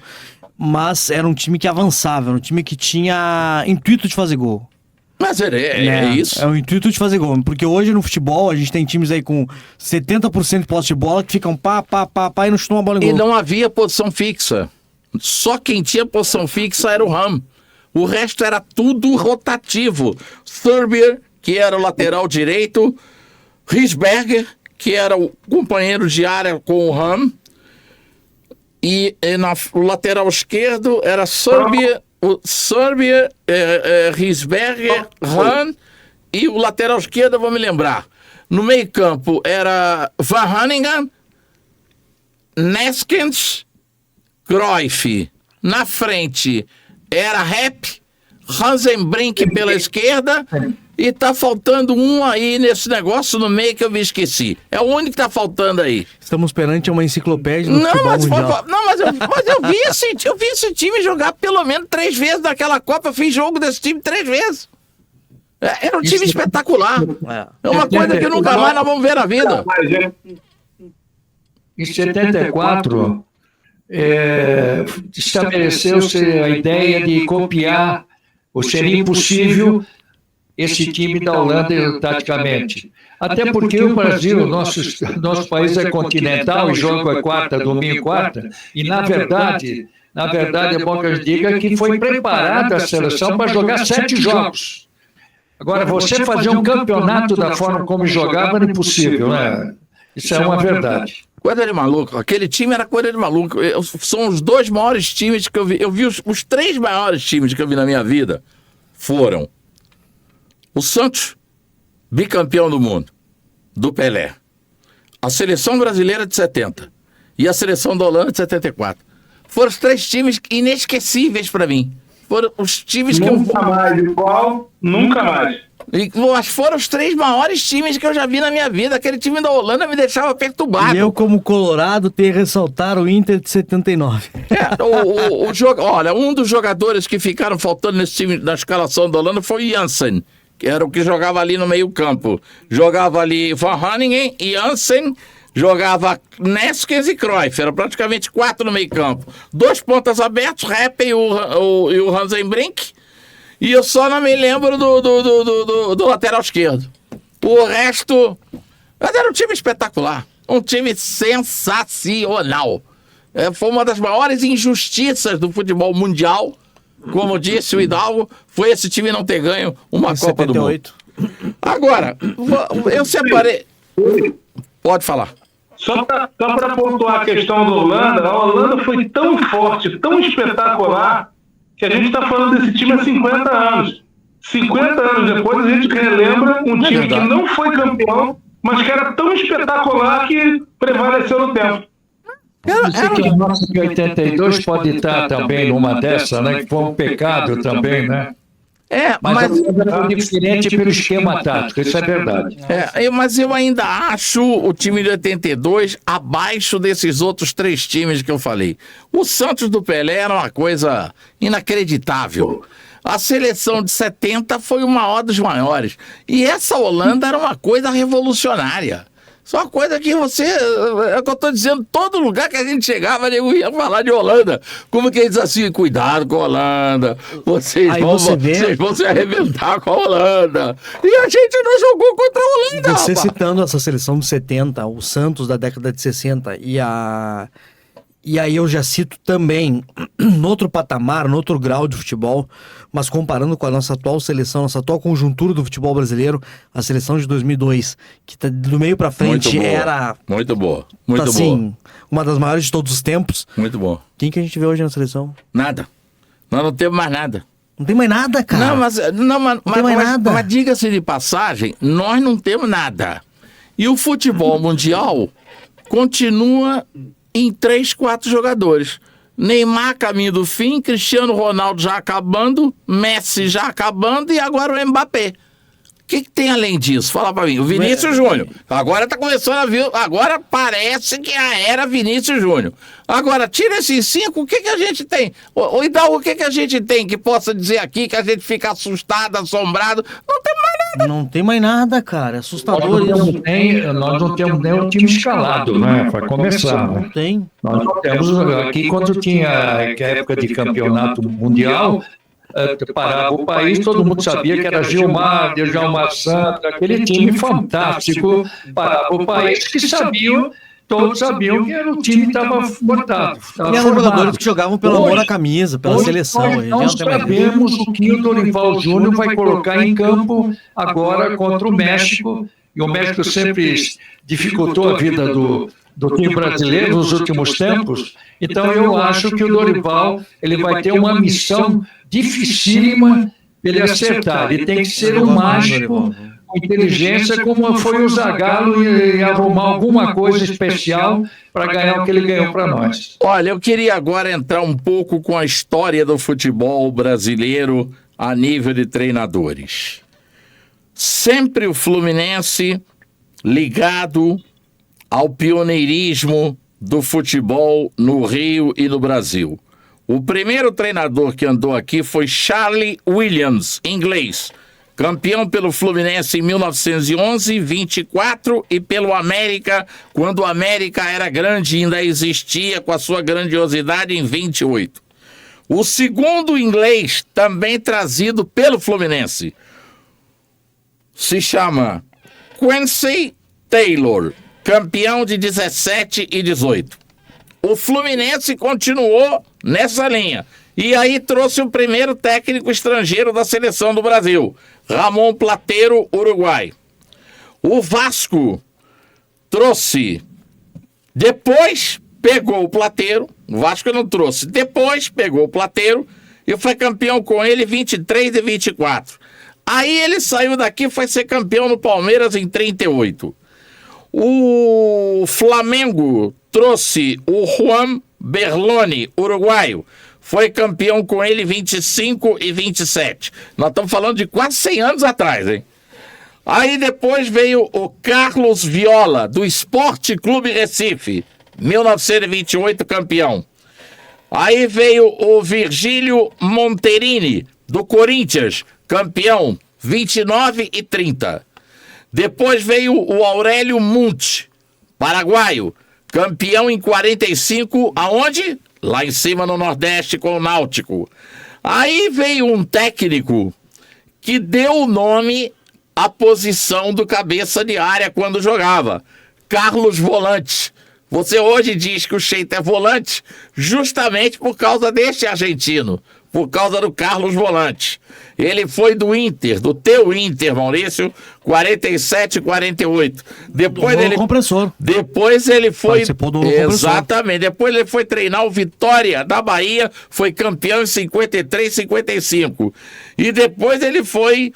mas era um time que avançava, era um time que tinha intuito de fazer gol. Mas é isso. É o intuito de fazer gol. Porque hoje no futebol a gente tem times aí com 70% de posse de bola que ficam pá e não chutam uma bola em gol. E não havia posição fixa. Só quem tinha posição fixa era o Ram. O resto era tudo rotativo. Surbier, que era o lateral direito. Risberger, que era o companheiro de área com o Ram. E o lateral esquerdo era Surbier, Risberger, Ram, e o lateral esquerdo, eu vou me lembrar. No meio campo era Van Hanningen, Neskens, Cruyff. Na frente era Rep, Hansenbrink pela esquerda, e tá faltando um aí nesse negócio no meio que eu me esqueci. É o único que tá faltando aí. Estamos perante uma enciclopédia do futebol mundial. Mas eu vi esse time jogar pelo menos 3 vezes naquela Copa. Eu fiz jogo desse time 3 vezes. Era um time espetacular. É uma coisa que nunca mais nós vamos ver na vida. Em 74, estabeleceu-se a ideia de copiar, ou seria impossível, esse time da Holanda taticamente. Até porque o Brasil, nosso país é continental, e jogo é quarta, domingo quarta, e na verdade é bom que eu diga que foi preparada a seleção para jogar 7 jogos. Agora, você fazer um campeonato da forma como jogava era impossível, né? Isso é uma verdade. Coisa de maluco. Aquele time era coisa de maluco. São os 2 maiores times que eu vi. Eu vi os 3 maiores times que eu vi na minha vida. Foram o Santos, bicampeão do mundo, do Pelé. a seleção brasileira de 70 e a seleção da Holanda de 74. Foram os 3 times inesquecíveis para mim. Foram os times que Nunca mais igual, nunca mais. Mas foram os 3 maiores times que eu já vi na minha vida. Aquele time da Holanda me deixava perturbado. E eu, como colorado, tenho que ressaltar o Inter de 79. Olha, um dos jogadores que ficaram faltando nesse time, na escalação da Holanda, foi o Jansen, que era o que jogava ali no meio campo. Jogava ali Van Hanningen, Jansen, jogava Neskens e Cruyff. Eram praticamente 4 no meio campo. 2 pontas abertos, Reppe e o Hansenbrink. E eu só não me lembro do lateral esquerdo. O resto... Mas era um time espetacular. Um time sensacional. Foi uma das maiores injustiças do futebol mundial. Como disse o Hidalgo, foi esse time não ter ganho uma Copa 78. do Mundo. Agora, eu separei... Pode falar. Só para pontuar a questão da Holanda, a Holanda foi tão forte, tão espetacular, que a gente está falando desse time há 50 anos. 50 anos depois, a gente relembra um time que não foi campeão, mas que era tão espetacular que prevaleceu no tempo. Você que a nossa de 82 pode estar também numa dessa, né? Que foi um pecado também, né? Mas é diferente pelo esquema tático, isso é verdade. Mas eu ainda acho o time de 82 abaixo desses outros 3 times que eu falei. O Santos do Pelé era uma coisa inacreditável. A seleção de 70 foi o maior dos maiores. E essa Holanda era uma coisa revolucionária. Só uma coisa que você... É o que eu estou dizendo, todo lugar que a gente chegava, eu ia falar de Holanda. Como que eles assim, cuidado com a Holanda, vocês vão se arrebentar com a Holanda. E a gente não jogou contra a Holanda, Você rapaz. citando essa seleção de 70, o Santos da década de 60 E aí eu já cito também, noutro patamar, noutro grau de futebol, mas comparando com a nossa atual seleção, nossa atual conjuntura do futebol brasileiro, a seleção de 2002, que tá do meio pra frente era... Muito boa. Uma das maiores de todos os tempos. Muito boa. Quem que a gente vê hoje na seleção? Nada. Nós não temos mais nada. Não tem mais nada, cara. Não tem mais nada. Mas diga-se de passagem, nós não temos nada. E o futebol mundial continua em 3, 4 jogadores. Neymar caminho do fim, Cristiano Ronaldo já acabando, Messi já acabando e agora o Mbappé. O que tem além disso? Fala pra mim. O Vinícius Júnior. Agora tá começando a vir. Agora parece que a era Vinícius Júnior. Agora, tira esses 5, o que a gente tem? Ou Hidalgo, o que a gente tem que possa dizer aqui que a gente fica assustado, assombrado? Não tem mais nada. Não tem mais nada, cara. É assustador isso. Nós não temos nem um time escalado, né? Para começar. Não tem. Nós não temos aqui, quando tinha a época de campeonato mundial, parava o país, todo mundo sabia que era Gilmar, Djalmar Santos, aquele time fantástico, parava o país, que todos sabiam que era o time que estava montado. E eram jogadores que jogavam pelo amor à camisa, pela seleção. Nós sabemos o que o Dorival Júnior vai colocar em campo agora contra o México, e o México sempre dificultou a vida do time brasileiro nos últimos tempos. Então eu acho que o Dorival ele vai ter uma missão dificílima para ele acertar. Ele tem que ser um mágico com inteligência, como foi o Zagallo, e arrumar alguma coisa especial para ganhar o que ele ganhou para nós. Olha, eu queria agora entrar um pouco com a história do futebol brasileiro a nível de treinadores. Sempre o Fluminense ligado ao pioneirismo do futebol no Rio e no Brasil. O primeiro treinador que andou aqui foi Charlie Williams, inglês, campeão pelo Fluminense em 1911, 24, e pelo América, quando o América era grande e ainda existia com a sua grandiosidade, em 28. O segundo inglês, também trazido pelo Fluminense, se chama Quincy Taylor, campeão de 17 e 18. O Fluminense continuou nessa linha. E aí trouxe o primeiro técnico estrangeiro da seleção do Brasil, Ramon Plateiro, Uruguai. O Vasco trouxe, depois pegou o Plateiro, o Vasco não trouxe, depois pegou o Plateiro e foi campeão com ele 23 e 24. Aí ele saiu daqui e foi ser campeão no Palmeiras em 38. O Flamengo trouxe o Juan Berloni, uruguaio. Foi campeão com ele 25 e 27. Nós estamos falando de quase 100 anos atrás, hein? Aí depois veio o Carlos Viola, do Esporte Clube Recife, 1928 campeão. Aí veio o Virgílio Monterini, do Corinthians, campeão, 29 e 30. Depois veio o Aurélio Munti, paraguaio, campeão em 45, aonde? Lá em cima no Nordeste com o Náutico. Aí veio um técnico que deu o nome à posição do cabeça de área quando jogava, Carlos Volante. Você hoje diz que o Sheik é volante justamente por causa deste argentino, por causa do Carlos Volante. Ele foi do Inter, do teu Inter, Maurício, 47 e 48. Depois ele compressor. Depois ele foi... Participou do compressor. Exatamente. Depois ele foi treinar o Vitória da Bahia, foi campeão em 53 e 55. E depois ele foi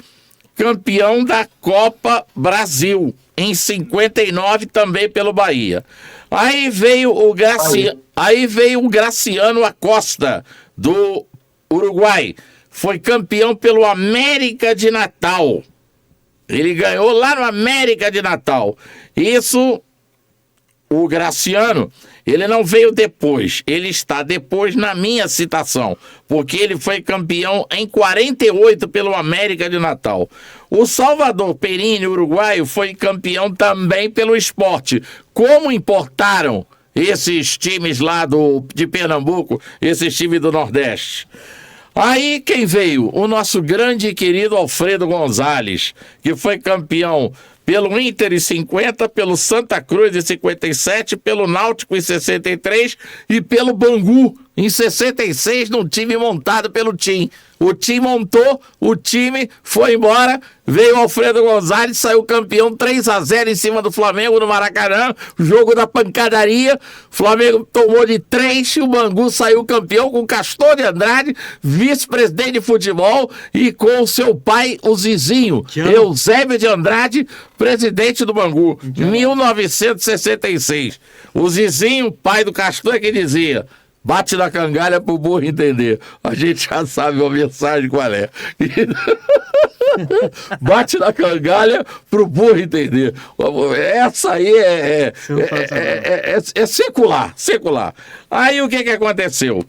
campeão da Copa Brasil, em 59 também pelo Bahia. Aí veio o Graciano Acosta, do Uruguai. Foi campeão pelo América de Natal. Ele ganhou lá no América de Natal. Isso, o Graciano, ele não veio depois. Ele está depois na minha citação, porque ele foi campeão em 48 pelo América de Natal. O Salvador Perini, uruguaio, foi campeão também pelo Sport. Como importaram esses times lá de Pernambuco, esses times do Nordeste? Aí quem veio? O nosso grande e querido Alfredo Gonzalez, que foi campeão pelo Inter em 50, pelo Santa Cruz em 57, pelo Náutico em 63 e pelo Bangu em 66, num time montado pelo Tim. O Tim montou, o time foi embora, veio o Alfredo Gonzalez, saiu campeão 3-0 em cima do Flamengo no Maracanã, jogo da pancadaria, o Flamengo tomou de 3 e o Bangu saiu campeão com Castor de Andrade, vice-presidente de futebol, e com o seu pai, o Zizinho, Eusébio de Andrade, presidente do Bangu, 1966. O Zizinho, pai do Castor, que dizia: bate na cangalha pro burro entender. A gente já sabe a mensagem qual é. Bate na cangalha pro burro entender. Essa aí é secular, secular. Aí o que aconteceu?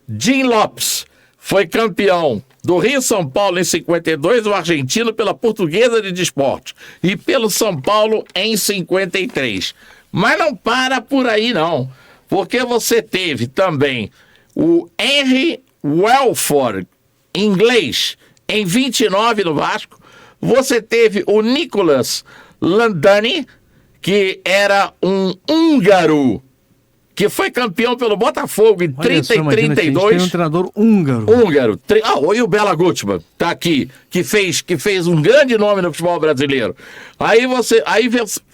Jim Lopes foi campeão do Rio São Paulo em 52, o argentino pela Portuguesa de Desportos, e pelo São Paulo em 53. Mas não para por aí não, porque você teve também o Henry Welford, inglês, em 29 no Vasco. Você teve o Nicolas Landani, que era um húngaro, que foi campeão pelo Botafogo em 30 e 32. Tem um treinador húngaro. E o Bela Gutmann, tá aqui, que fez um grande nome no futebol brasileiro. Aí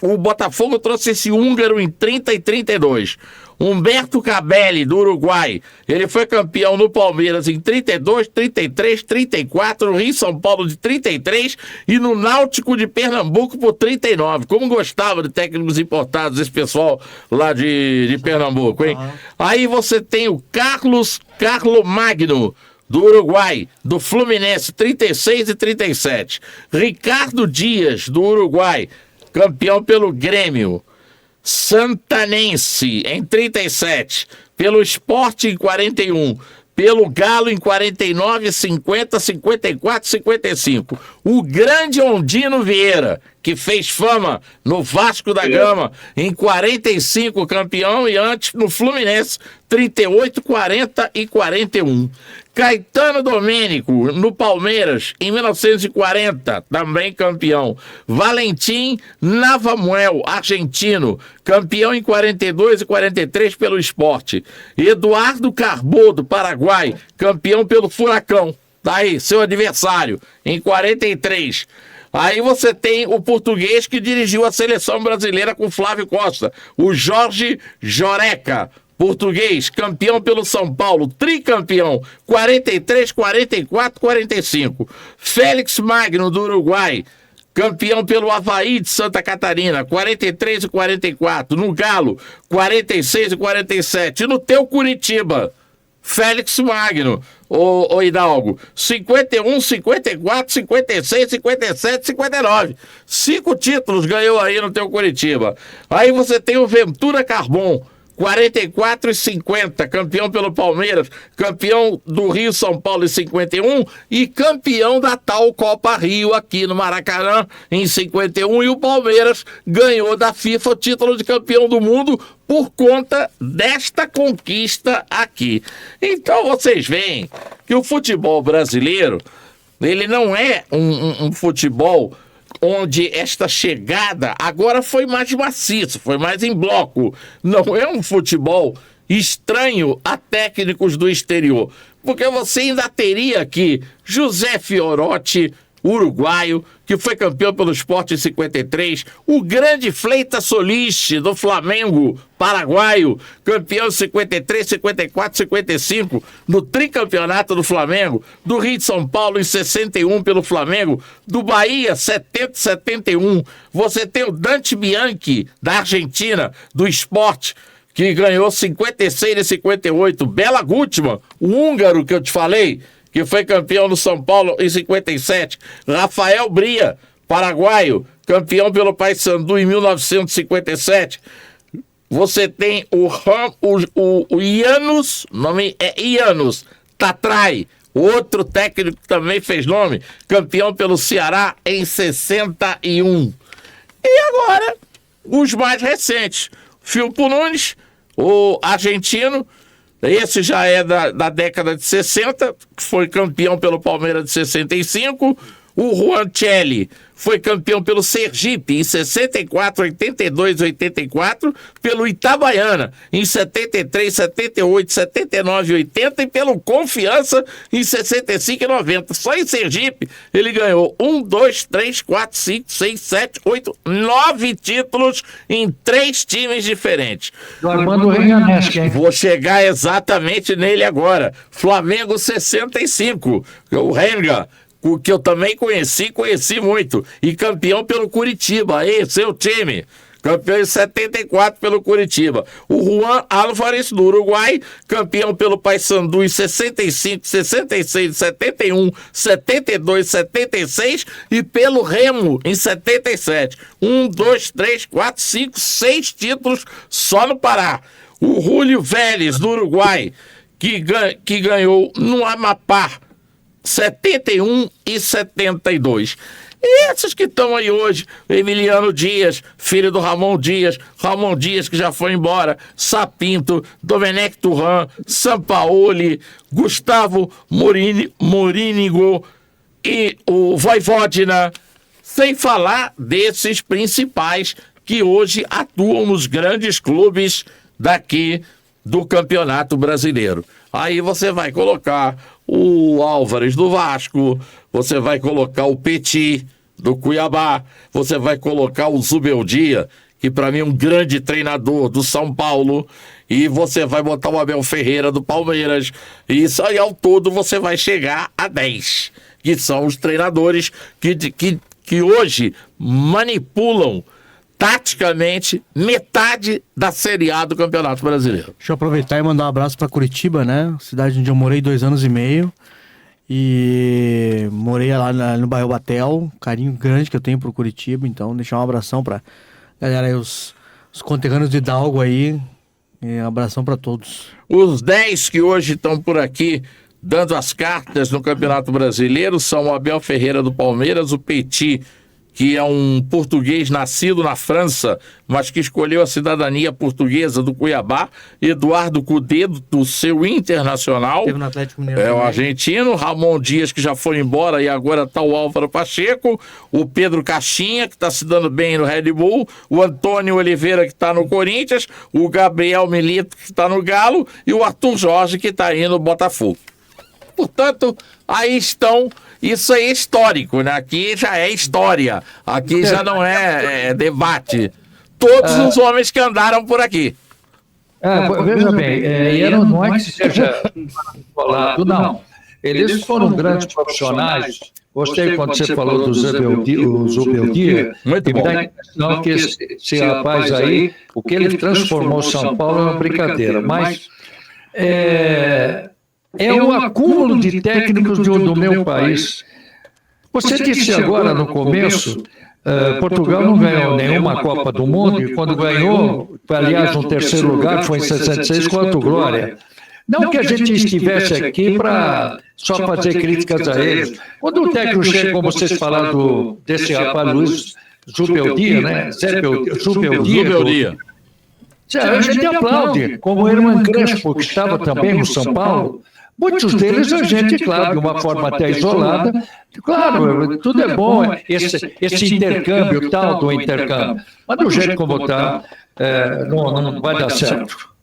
o Botafogo trouxe esse húngaro em 30 e 32. Humberto Cabelli, do Uruguai, ele foi campeão no Palmeiras em 32, 33, 34, no Rio São Paulo de 33 e no Náutico de Pernambuco por 39. Como gostava de técnicos importados, esse pessoal lá de Pernambuco, hein? Aí você tem o Carlo Magno, do Uruguai, do Fluminense, 36 e 37. Ricardo Dias, do Uruguai, campeão pelo Grêmio. Santanense, em 37, pelo Sport em 41, pelo Galo em 49, 50, 54, 55. O grande Ondino Vieira, que fez fama no Vasco da Gama, em 45 campeão, e antes no Fluminense, 38, 40 e 41. Caetano Domênico, no Palmeiras, em 1940, também campeão. Valentim Navamuel, argentino, campeão em 42 e 43 pelo Sport. Eduardo Carbô, do Paraguai, campeão pelo Furacão. Tá aí, seu adversário, em 43. Aí você tem o português que dirigiu a seleção brasileira com Flávio Costa, o Jorge Joreca. Português, campeão pelo São Paulo, tricampeão, 43, 44, 45. Félix Magno, do Uruguai, campeão pelo Avaí de Santa Catarina, 43 e 44. No Galo, 46 e 47. E no teu Curitiba, Félix Magno, o Hidalgo, 51, 54, 56, 57, 59. 5 títulos ganhou aí no teu Curitiba. Aí você tem o Ventura Carbon, 44 e 50, campeão pelo Palmeiras, campeão do Rio São Paulo em 51 e campeão da tal Copa Rio aqui no Maracanã em 51, e o Palmeiras ganhou da FIFA o título de campeão do mundo por conta desta conquista aqui. Então vocês veem que o futebol brasileiro, ele não é um futebol onde esta chegada agora foi mais maciça, foi mais em bloco. Não é um futebol estranho a técnicos do exterior, porque você ainda teria aqui José Fiorotti, uruguaio, que foi campeão pelo Sport em 53, o grande Fleitas Solis, do Flamengo, paraguaio, campeão em 53, 54, 55, no tricampeonato do Flamengo, do Rio de São Paulo em 61 pelo Flamengo, do Bahia, 70, 71, você tem o Dante Bianchi, da Argentina, do Sport, que ganhou 56 e 58, Bela Gutmann, o húngaro que eu te falei, que foi campeão no São Paulo em 57. Rafael Bria, paraguaio, campeão pelo Paysandu em 1957. Você tem o Ianos, nome é Ianos Tatrai, outro técnico que também fez nome, campeão pelo Ceará em 61. E agora, os mais recentes. Filpo Nunes, o argentino, esse já é da década de 60, foi campeão pelo Palmeiras de 65. O Juan Celli foi campeão pelo Sergipe em 64, 82, 84, pelo Itabaiana em 73, 78, 79, 80 e pelo Confiança em 65 e 90. Só em Sergipe ele ganhou 1, 2, 3, 4, 5, 6, 7, 8, 9 títulos em 3 times diferentes. Do Armando Renhaneschi, hein? Vou chegar exatamente nele agora. Flamengo 65, o Renga, o que eu também conheci muito, e campeão pelo Curitiba, aí, seu time, campeão em 74 pelo Curitiba. O Juan Álvares, do Uruguai, campeão pelo Paysandu em 65, 66, 71, 72, 76 e pelo Remo em 77. 1, 2, 3, 4, 5, 6 títulos só no Pará. O Júlio Vélez, do Uruguai, que ganhou no Amapá 71 e 72. E esses que estão aí hoje, Emiliano Dias, filho do Ramon Dias que já foi embora, Sapinto, Domenech Turan, Sampaoli, Gustavo Morínigo e o Vojvodina, sem falar desses principais que hoje atuam nos grandes clubes daqui do Campeonato Brasileiro. Aí você vai colocar o Álvares do Vasco, você vai colocar o Petit do Cuiabá, você vai colocar o Zubeldia, que para mim é um grande treinador do São Paulo, e você vai botar o Abel Ferreira do Palmeiras, e isso aí ao todo você vai chegar a 10, que são os treinadores que hoje manipulam taticamente metade da Série A do Campeonato Brasileiro. Deixa eu aproveitar e mandar um abraço para Curitiba, né? Cidade onde eu morei 2 anos e meio. E morei lá no bairro Batel. Carinho grande que eu tenho pro Curitiba. Então, deixar um abração pra galera aí, os conterrâneos de Hidalgo aí. E um abração para todos. Os 10 que hoje estão por aqui dando as cartas no Campeonato Brasileiro são o Abel Ferreira do Palmeiras, o Petit, que é um português nascido na França, mas que escolheu a cidadania portuguesa do Cuiabá, Eduardo Cudê, do seu Internacional, Teve no Atlético Mineiro o também. argentino, Ramon Dias, que já foi embora e agora está o Álvaro Pacheco, o Pedro Caixinha, que está se dando bem no Red Bull, o Antônio Oliveira, que está no Corinthians, o Gabriel Milito, que está no Galo, e o Arthur Jorge, que está aí no Botafogo. Portanto, aí estão, isso aí é histórico, né? Aqui já é história, aqui já não é debate. Todos os homens que andaram por aqui. Veja bem, e não é que seja falado, não. Eles foram grandes profissionais, Gostei quando você falou do Zubeldia. Muito bom. Me dá a impressão que esse rapaz aí, o que ele transformou São Paulo é uma brincadeira. Mas é o acúmulo de técnicos do meu país. Você disse agora no começo, Portugal não ganhou nenhuma Copa do Mundo, e quando ganhou, aliás, um terceiro lugar, foi em 66 contra o Glória. Não que a gente estivesse aqui para só fazer críticas a eles. Quando o técnico chega, como vocês falaram desse rapaz Luiz Zubeldia, né? Zubeldia. A gente aplaude, como o Herman Crespo, que estava também no São Paulo. Muitos deles a gente, claro, de uma forma até isolada. Claro, tudo é bom, esse intercâmbio, tal do intercâmbio. Mas do jeito como está, não vai dar certo.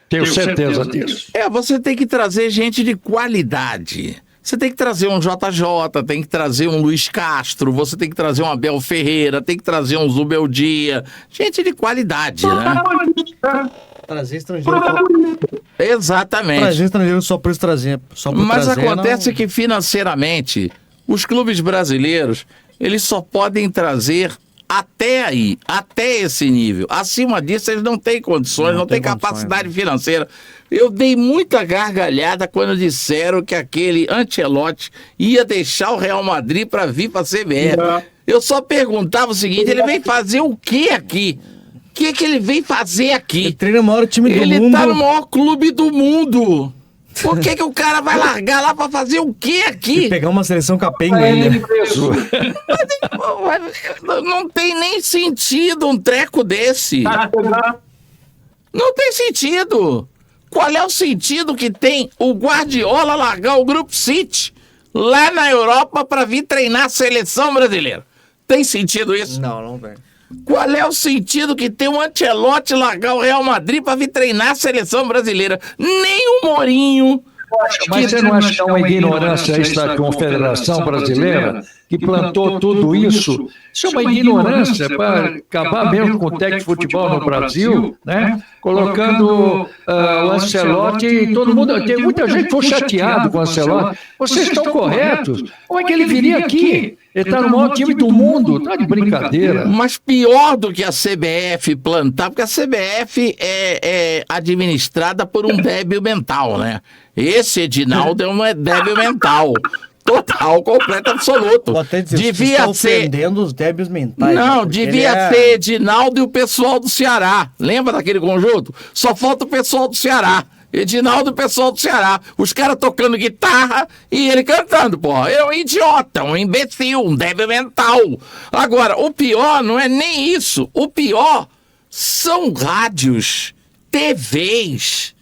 Tenho certeza disso. Você tem que trazer gente de qualidade. Você tem que trazer um JJ, tem que trazer um Luiz Castro, você tem que trazer um Abel Ferreira, tem que trazer um Zubeldia. Gente de qualidade, né? Trazer estrangeiro. Exatamente. Trazer estrangeiro só por trazer. Mas acontece que financeiramente, os clubes brasileiros, eles só podem trazer até aí, até esse nível. Acima disso, eles não têm condições, não têm capacidade financeira. Eu dei muita gargalhada quando disseram que aquele Ancelotti ia deixar o Real Madrid para vir para a CBF. Eu só perguntava o seguinte, ele vem fazer o que aqui? O que ele vem fazer aqui? Ele treina o maior time do mundo. Ele tá no maior clube do mundo. Por que o cara vai largar lá pra fazer o quê aqui? E pegar uma seleção capenga ainda. Não tem nem sentido um treco desse. Não tem sentido. Qual é o sentido que tem o Guardiola largar o Grupo City lá na Europa pra vir treinar a seleção brasileira? Tem sentido isso? Não tem. Qual é o sentido que tem o Ancelotti largar o Real Madrid para vir treinar a seleção brasileira? Nem o Mourinho. Mas você não acha que é uma ignorância isso da Confederação Brasileira, que plantou tudo isso? Isso é uma ignorância para acabar mesmo com o técnico de futebol no Brasil, né? Colocando o Ancelotti e todo mundo. Tem muita gente que foi chateado com o Ancelotti. Vocês estão corretos. Como é que ele viria aqui? Ele está no maior time do mundo, está de brincadeira. Mas pior do que a CBF plantar, porque a CBF é administrada por um débil mental, né? Esse Edinaldo é um débil mental. Total, completo, absoluto. Devia ser. Ofendendo os débeis mentais. Não, devia ser Edinaldo e o pessoal do Ceará. Lembra daquele conjunto? Só falta o pessoal do Ceará. Edinaldo e o pessoal do Ceará. Os caras tocando guitarra e ele cantando, porra. É um idiota, um imbecil, um débil mental. Agora, o pior não é nem isso. O pior são rádios, TVs,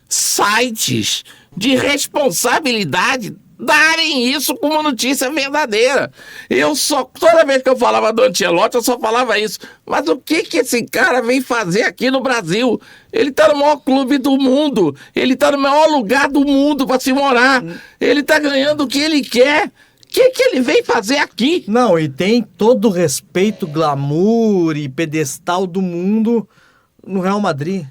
sites de responsabilidade darem isso como notícia verdadeira. Toda vez que eu falava do Ancelotti, eu só falava isso. Mas o que esse cara vem fazer aqui no Brasil? Ele tá no maior clube do mundo, ele tá no maior lugar do mundo para se morar, ele tá ganhando o que ele quer. O que ele vem fazer aqui? Não, e tem todo o respeito, glamour e pedestal do mundo no Real Madrid.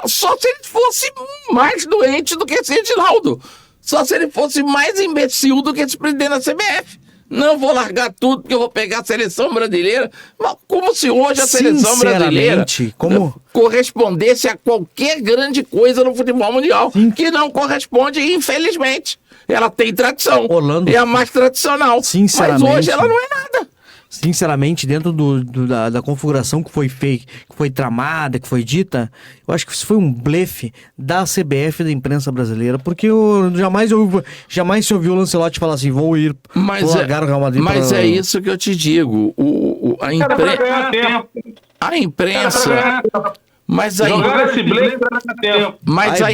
Só se ele fosse mais doente do que esse Edinaldo. Só se ele fosse mais imbecil do que esse presidente da CBF. Não vou largar tudo porque eu vou pegar a seleção brasileira. Mas como se hoje a seleção brasileira correspondesse a qualquer grande coisa no futebol mundial. Que não corresponde, infelizmente. Ela tem tradição. É a mais tradicional. Mas hoje ela não é nada. Sinceramente, dentro da configuração que foi feita, que foi tramada, que foi dita, eu acho que isso foi um blefe da CBF e da imprensa brasileira, porque jamais se ouviu o Lancelotti falar assim, vou largar o Real Madrid. Mas é isso que eu te digo. A imprensa... Mas a imprensa...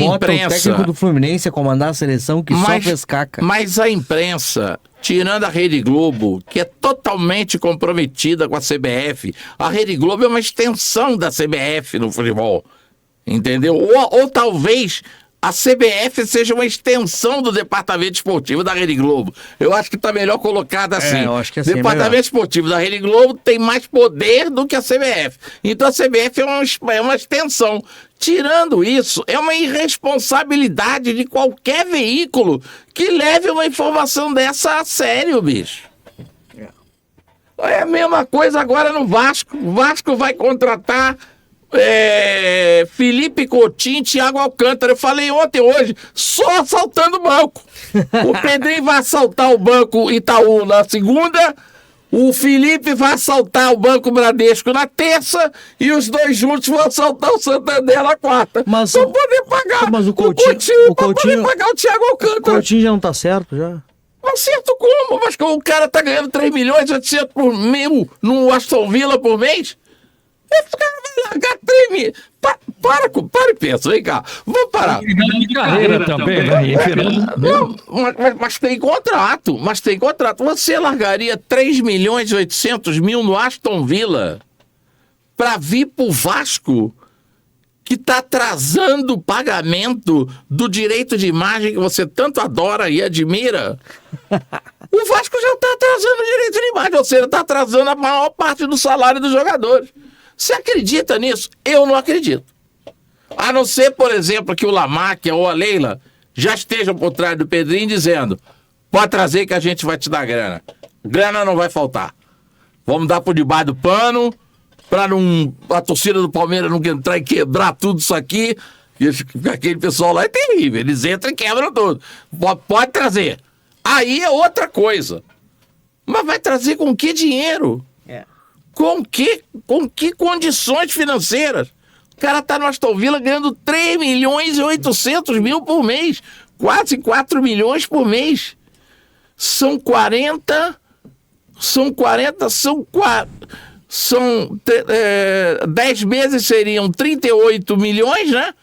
O técnico do Fluminense a comandar a seleção que só fez caca. Mas a imprensa, tirando a Rede Globo, que é totalmente comprometida com a CBF, a Rede Globo é uma extensão da CBF no futebol. Entendeu? Ou talvez a CBF seja uma extensão do Departamento Esportivo da Rede Globo. Eu acho que está melhor colocado assim. Eu acho que assim Departamento Esportivo da Rede Globo tem mais poder do que a CBF. Então a CBF é uma extensão. Tirando isso, é uma irresponsabilidade de qualquer veículo que leve uma informação dessa a sério, bicho. É a mesma coisa agora no Vasco. O Vasco vai contratar Felipe Coutinho e Thiago Alcântara. Eu falei ontem, hoje, só assaltando o banco. O Pedrinho vai assaltar o Banco Itaú na segunda, o Felipe vai assaltar o Banco Bradesco na terça e os dois juntos vão assaltar o Santander na quarta. Mas pra poder pagar o Coutinho, pra poder pagar o Thiago Alcântara. O Coutinho já não tá certo, já? Acerto como? Mas o cara tá ganhando 3 milhões e 800 por mil no Aston Villa por mês? Esse cara vai largar 3 mil. Para e pensa, vem cá. Vamos parar. De carreira também, né? Não, mas tem contrato. Você largaria 3 milhões e 800 mil no Aston Villa pra vir pro Vasco, que tá atrasando o pagamento do direito de imagem que você tanto adora e admira? O Vasco já tá atrasando o direito de imagem, ou seja, tá atrasando a maior parte do salário dos jogadores. Você acredita nisso? Eu não acredito. A não ser, por exemplo, que o Lamáquia ou a Leila já estejam por trás do Pedrinho dizendo: pode trazer que a gente vai te dar grana. Grana não vai faltar. Vamos dar por debaixo do pano para a torcida do Palmeiras não entrar e quebrar tudo isso aqui. E aquele pessoal lá é terrível. Eles entram e quebram tudo. Pode trazer. Aí é outra coisa. Mas vai trazer com que dinheiro? Com que condições financeiras? O cara tá no Aston Villa ganhando 3 milhões e 800 mil por mês. Quase 4 milhões por mês. São 10 meses seriam 38 milhões, né?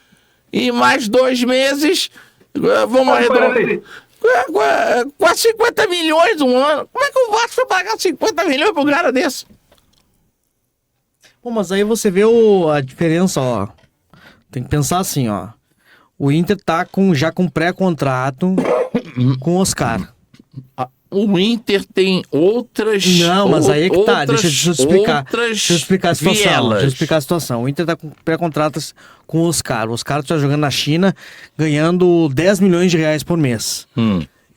E mais 2 meses, vamos arredondar, quase 50 milhões um ano. Como é que o Vasco vai pagar 50 milhões por um cara desse? Pô, mas aí você vê a diferença, ó. Tem que pensar assim, ó. O Inter tá já com pré-contrato com o Oscar. O Inter tem outras... Não, mas aí é que tá. Deixa eu explicar. Deixa eu explicar a situação. vielas. Deixa eu explicar a situação. O Inter tá com pré-contratos com o Oscar. O Oscar tá jogando na China, ganhando 10 milhões de reais por mês.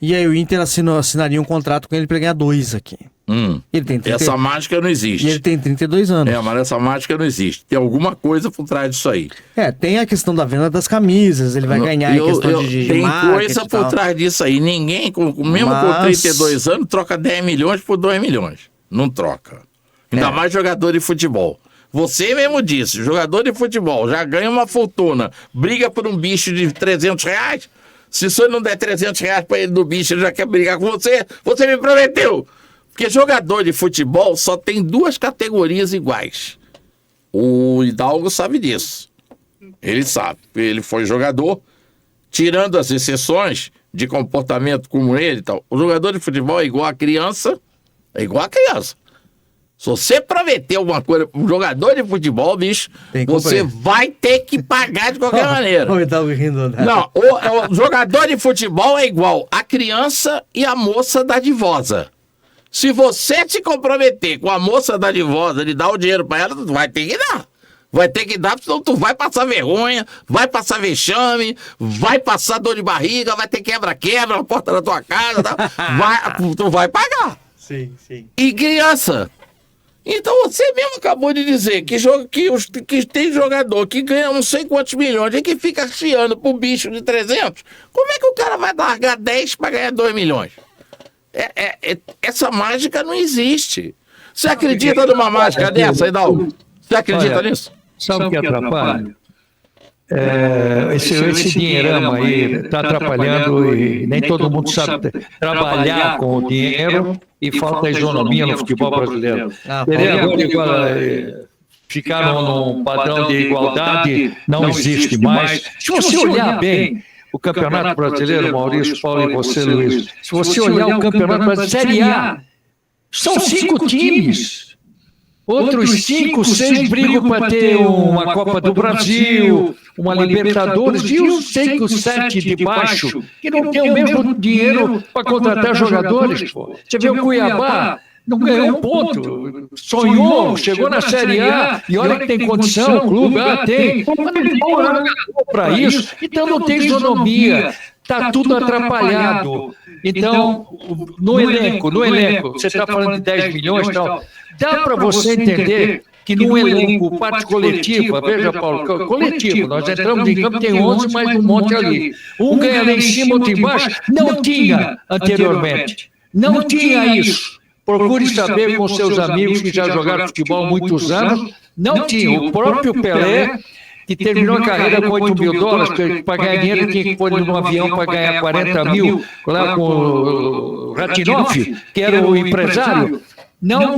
E aí o Inter assinaria um contrato com ele pra ganhar 2 aqui. Ele tem Essa mágica não existe. E ele tem 32 anos. Mas essa mágica não existe. Tem alguma coisa por trás disso aí. Tem a questão da venda das camisas, ele vai ganhar em questão de tem marketing coisa por trás disso aí. Ninguém, mesmo com 32 anos, troca 10 milhões por 2 milhões. Não troca. Ainda mais jogador de futebol. Você mesmo disse, jogador de futebol já ganha uma fortuna, briga por um bicho de 300 reais. Se você não der 300 reais pra ele do bicho, ele já quer brigar com você. Você me prometeu. Porque jogador de futebol só tem 2 categorias iguais. O Hidalgo sabe disso. Ele sabe. Ele foi jogador, tirando as exceções de comportamento como ele e tal. O jogador de futebol é igual a criança. É igual a criança. Se você prometer alguma coisa pro jogador de futebol, bicho, você vai ter que pagar de qualquer maneira. O Hidalgo rindo, né? Não, o jogador de futebol é igual a criança e a moça dadivosa. Se você se comprometer com a moça dadivosa de dar o dinheiro pra ela, tu vai ter que dar. Vai ter que dar, senão tu vai passar vergonha, vai passar vexame, vai passar dor de barriga, vai ter quebra-quebra na porta da tua casa, tá? Tu vai pagar. Sim, sim. E criança. Então você mesmo acabou de dizer que tem jogador que ganha não sei quantos milhões e que fica chiando pro bicho de 300. Como é que o cara vai largar 10 pra ganhar 2 milhões? Essa mágica não existe. Você acredita numa mágica dessa, Hidalgo? Você acredita nisso? Sabe o que atrapalha? Esse dinheirama aí está atrapalhando e nem todo mundo sabe trabalhar com o dinheiro e falta isonomia no futebol brasileiro. Ficar num padrão de igualdade não existe mais. Se você olhar bem o Campeonato Brasileiro, Maurício, Paulo e você, Luiz, se você olhar o Campeonato Brasileiro, Série A, são 5 times. outros 5, 6 brigam para ter uma Copa do Brasil, uma Libertadores, e os 5, 7 de baixo, que não tem o mesmo dinheiro para contratar jogadores. Pô. Você vê o Cuiabá, não ganhou um ponto, sonhou, chegou na Série A, e olha que tem condição, o clube tem, mas não tem para isso, então não tem isonomia, está tudo atrapalhado. Então, no elenco, você está falando de 10 milhões e tal, dá para você entender que num elenco, parte coletiva, veja, Paulo, coletivo, nós entramos em campo, tem 11, mais um monte ali. Um ganha lá em cima, outro embaixo, não tinha anteriormente, não tinha isso. Procure saber com seus amigos que já jogaram futebol há muitos anos. Não tinha. O próprio Pelé, que terminou a carreira com 8 mil dólares, para ganhar dinheiro tinha que pôr no avião para ganhar 40 mil, lá com o Ratinoff, que era o empresário. Não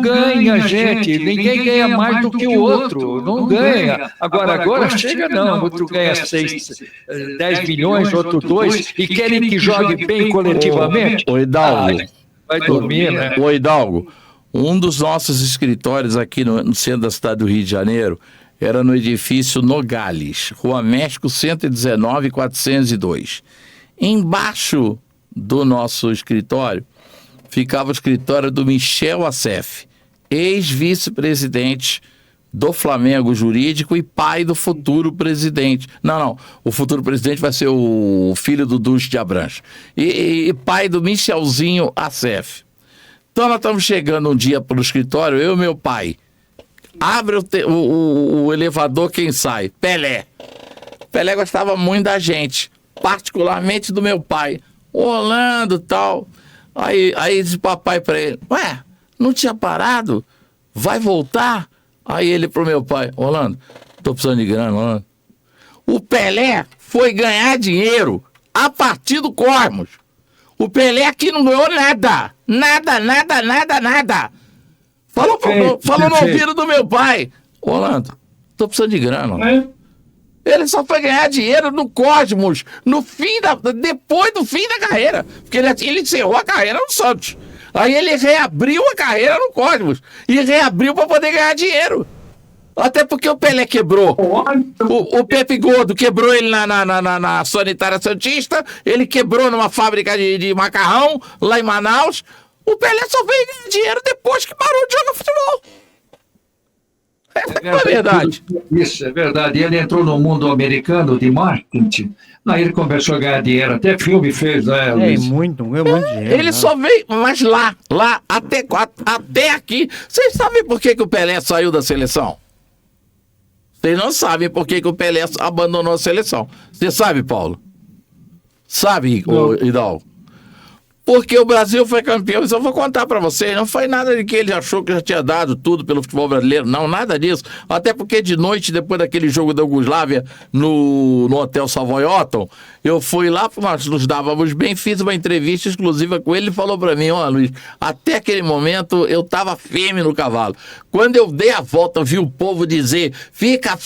ganha, gente. Ninguém ganha mais do que o outro. Não ganha. Agora chega não. Outro ganha 10 milhões, outro 2, e querem que jogue bem coletivamente. Ô, Hidalgo. Vai dormir, né? Ô, Hidalgo, um dos nossos escritórios aqui no centro da cidade do Rio de Janeiro era no edifício Nogales, Rua México 119, 402. Embaixo do nosso escritório ficava o escritório do Michel Assef, ex-vice-presidente do Flamengo jurídico e pai do futuro presidente. Não, o futuro presidente vai ser o filho do Duque de Abranches. E pai do Michelzinho Assef. Então nós estamos chegando um dia para o escritório, eu e meu pai. Abre o elevador, quem sai? Pelé. Pelé gostava muito da gente, particularmente do meu pai. Orlando e tal. Aí disse papai para ele, ué, não tinha parado? Vai voltar? Aí ele pro meu pai, Orlando, tô precisando de grana, Orlando. O Pelé foi ganhar dinheiro a partir do Cosmos. O Pelé aqui não ganhou nada. Nada. Falou no ouvido do meu pai. Orlando, tô precisando de grana, Orlando. Ele só foi ganhar dinheiro no Cosmos, depois do fim da carreira. Porque ele encerrou a carreira no Santos. Aí ele reabriu a carreira no Cosmos. E reabriu para poder ganhar dinheiro. Até porque o Pelé quebrou. O Pepe Gordo quebrou ele na Sanitária Santista. Ele quebrou numa fábrica de macarrão lá em Manaus. O Pelé só veio ganhar dinheiro depois que parou de jogar futebol. É verdade. Isso, é verdade. Ele entrou no mundo americano de marketing. Aí ele começou a ganhar dinheiro. Até filme fez, né, Luiz? Muito dinheiro. Ele, né? Só veio, mas lá, até aqui. Vocês sabem por que o Pelé saiu da seleção? Vocês não sabem por que o Pelé abandonou a seleção. Você sabe, Paulo? Sabe, Hidalgo? Porque o Brasil foi campeão, isso eu vou contar pra vocês, não foi nada de que ele achou que já tinha dado tudo pelo futebol brasileiro, não, nada disso, até porque de noite, depois daquele jogo da Iugoslávia no Hotel Savoy Otton, eu fui lá, nós nos dávamos bem, fiz uma entrevista exclusiva com ele, ele falou pra mim, ó Luiz, até aquele momento eu tava firme no cavalo, quando eu dei a volta, vi o povo dizer, fica,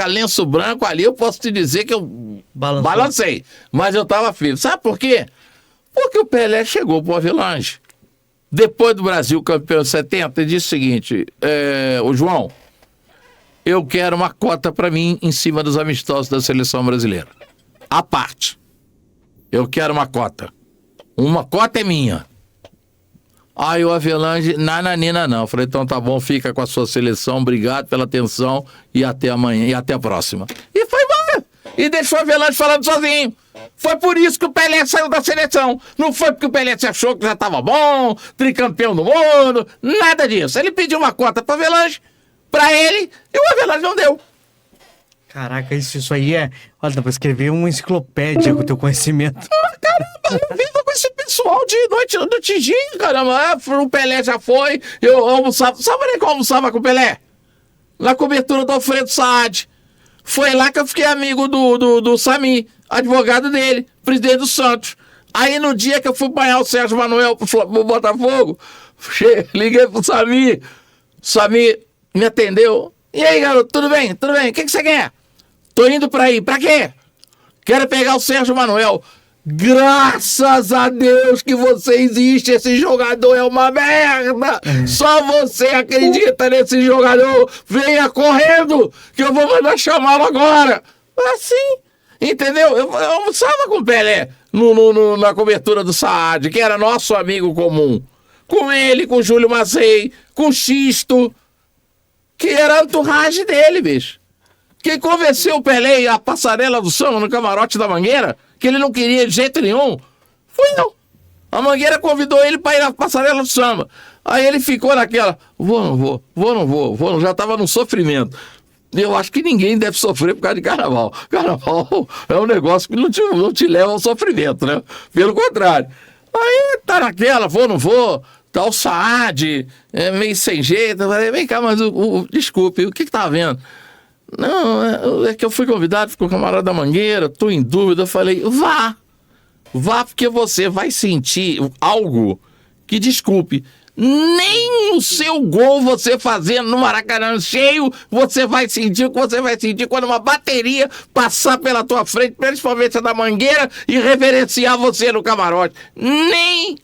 lenço branco ali, eu posso te dizer que eu balancei, mas eu tava firme, sabe por quê? Porque o Pelé chegou para o Avelange. Depois do Brasil campeão em 70, ele disse o seguinte, ô João, eu quero uma cota para mim em cima dos amistosos da seleção brasileira. À parte. Eu quero uma cota. Uma cota é minha. Aí o Avelange, nananina não. Eu falei, então tá bom, fica com a sua seleção, obrigado pela atenção e até amanhã, e até a próxima. E foi embora. E deixou o Avelange falando sozinho. Foi por isso que o Pelé saiu da seleção. Não foi porque o Pelé se achou que já estava bom, tricampeão do mundo, nada disso. Ele pediu uma cota para o Avelange, para ele, e o Avelange não deu. Caraca, isso aí é... Olha, dá pra escrever uma enciclopédia com o teu conhecimento. Caramba, eu vivo com esse pessoal de noite no Tijinho, caramba. O Pelé já foi, eu almoçava. Sabe onde é que eu almoçava com o Pelé? Na cobertura do Alfredo Saad. Foi lá que eu fiquei amigo do Sami, advogado dele, presidente do Santos. Aí no dia que eu fui banhar o Sérgio Manuel pro Botafogo, liguei pro Sami. Sami me atendeu. E aí, garoto, tudo bem? Tudo bem? O que você quer? Tô indo pra aí. Pra quê? Quero pegar o Sérgio Manuel. Graças a Deus que você existe, esse jogador é uma merda. Só você acredita nesse jogador. Venha correndo, que eu vou mandar chamá-lo agora. Assim, entendeu? Eu almoçava com o Pelé na cobertura do Saad, que era nosso amigo comum. Com ele, com o Júlio Macei, com o Xisto, que era a entourage dele, bicho. Quem convenceu o Pelé e a passarela do samba no camarote da Mangueira, que ele não queria de jeito nenhum, fui eu. A Mangueira convidou ele para ir na passarela do samba. Aí ele ficou naquela, vou, não vou, já estava no sofrimento. Eu acho que ninguém deve sofrer por causa de carnaval. Carnaval é um negócio que não te leva ao sofrimento, né? Pelo contrário. Aí tá naquela, vou, não vou, tá o Saad, meio sem jeito. Eu falei, vem cá, mas desculpe, o que tá vendo? Não, é que eu fui convidado com o camarada da Mangueira, tô em dúvida. Eu falei, vá porque você vai sentir algo que, desculpe, nem o seu gol você fazendo no Maracanã cheio, você vai sentir o que você vai sentir quando uma bateria passar pela tua frente, principalmente a da Mangueira, e reverenciar você no camarote. Nem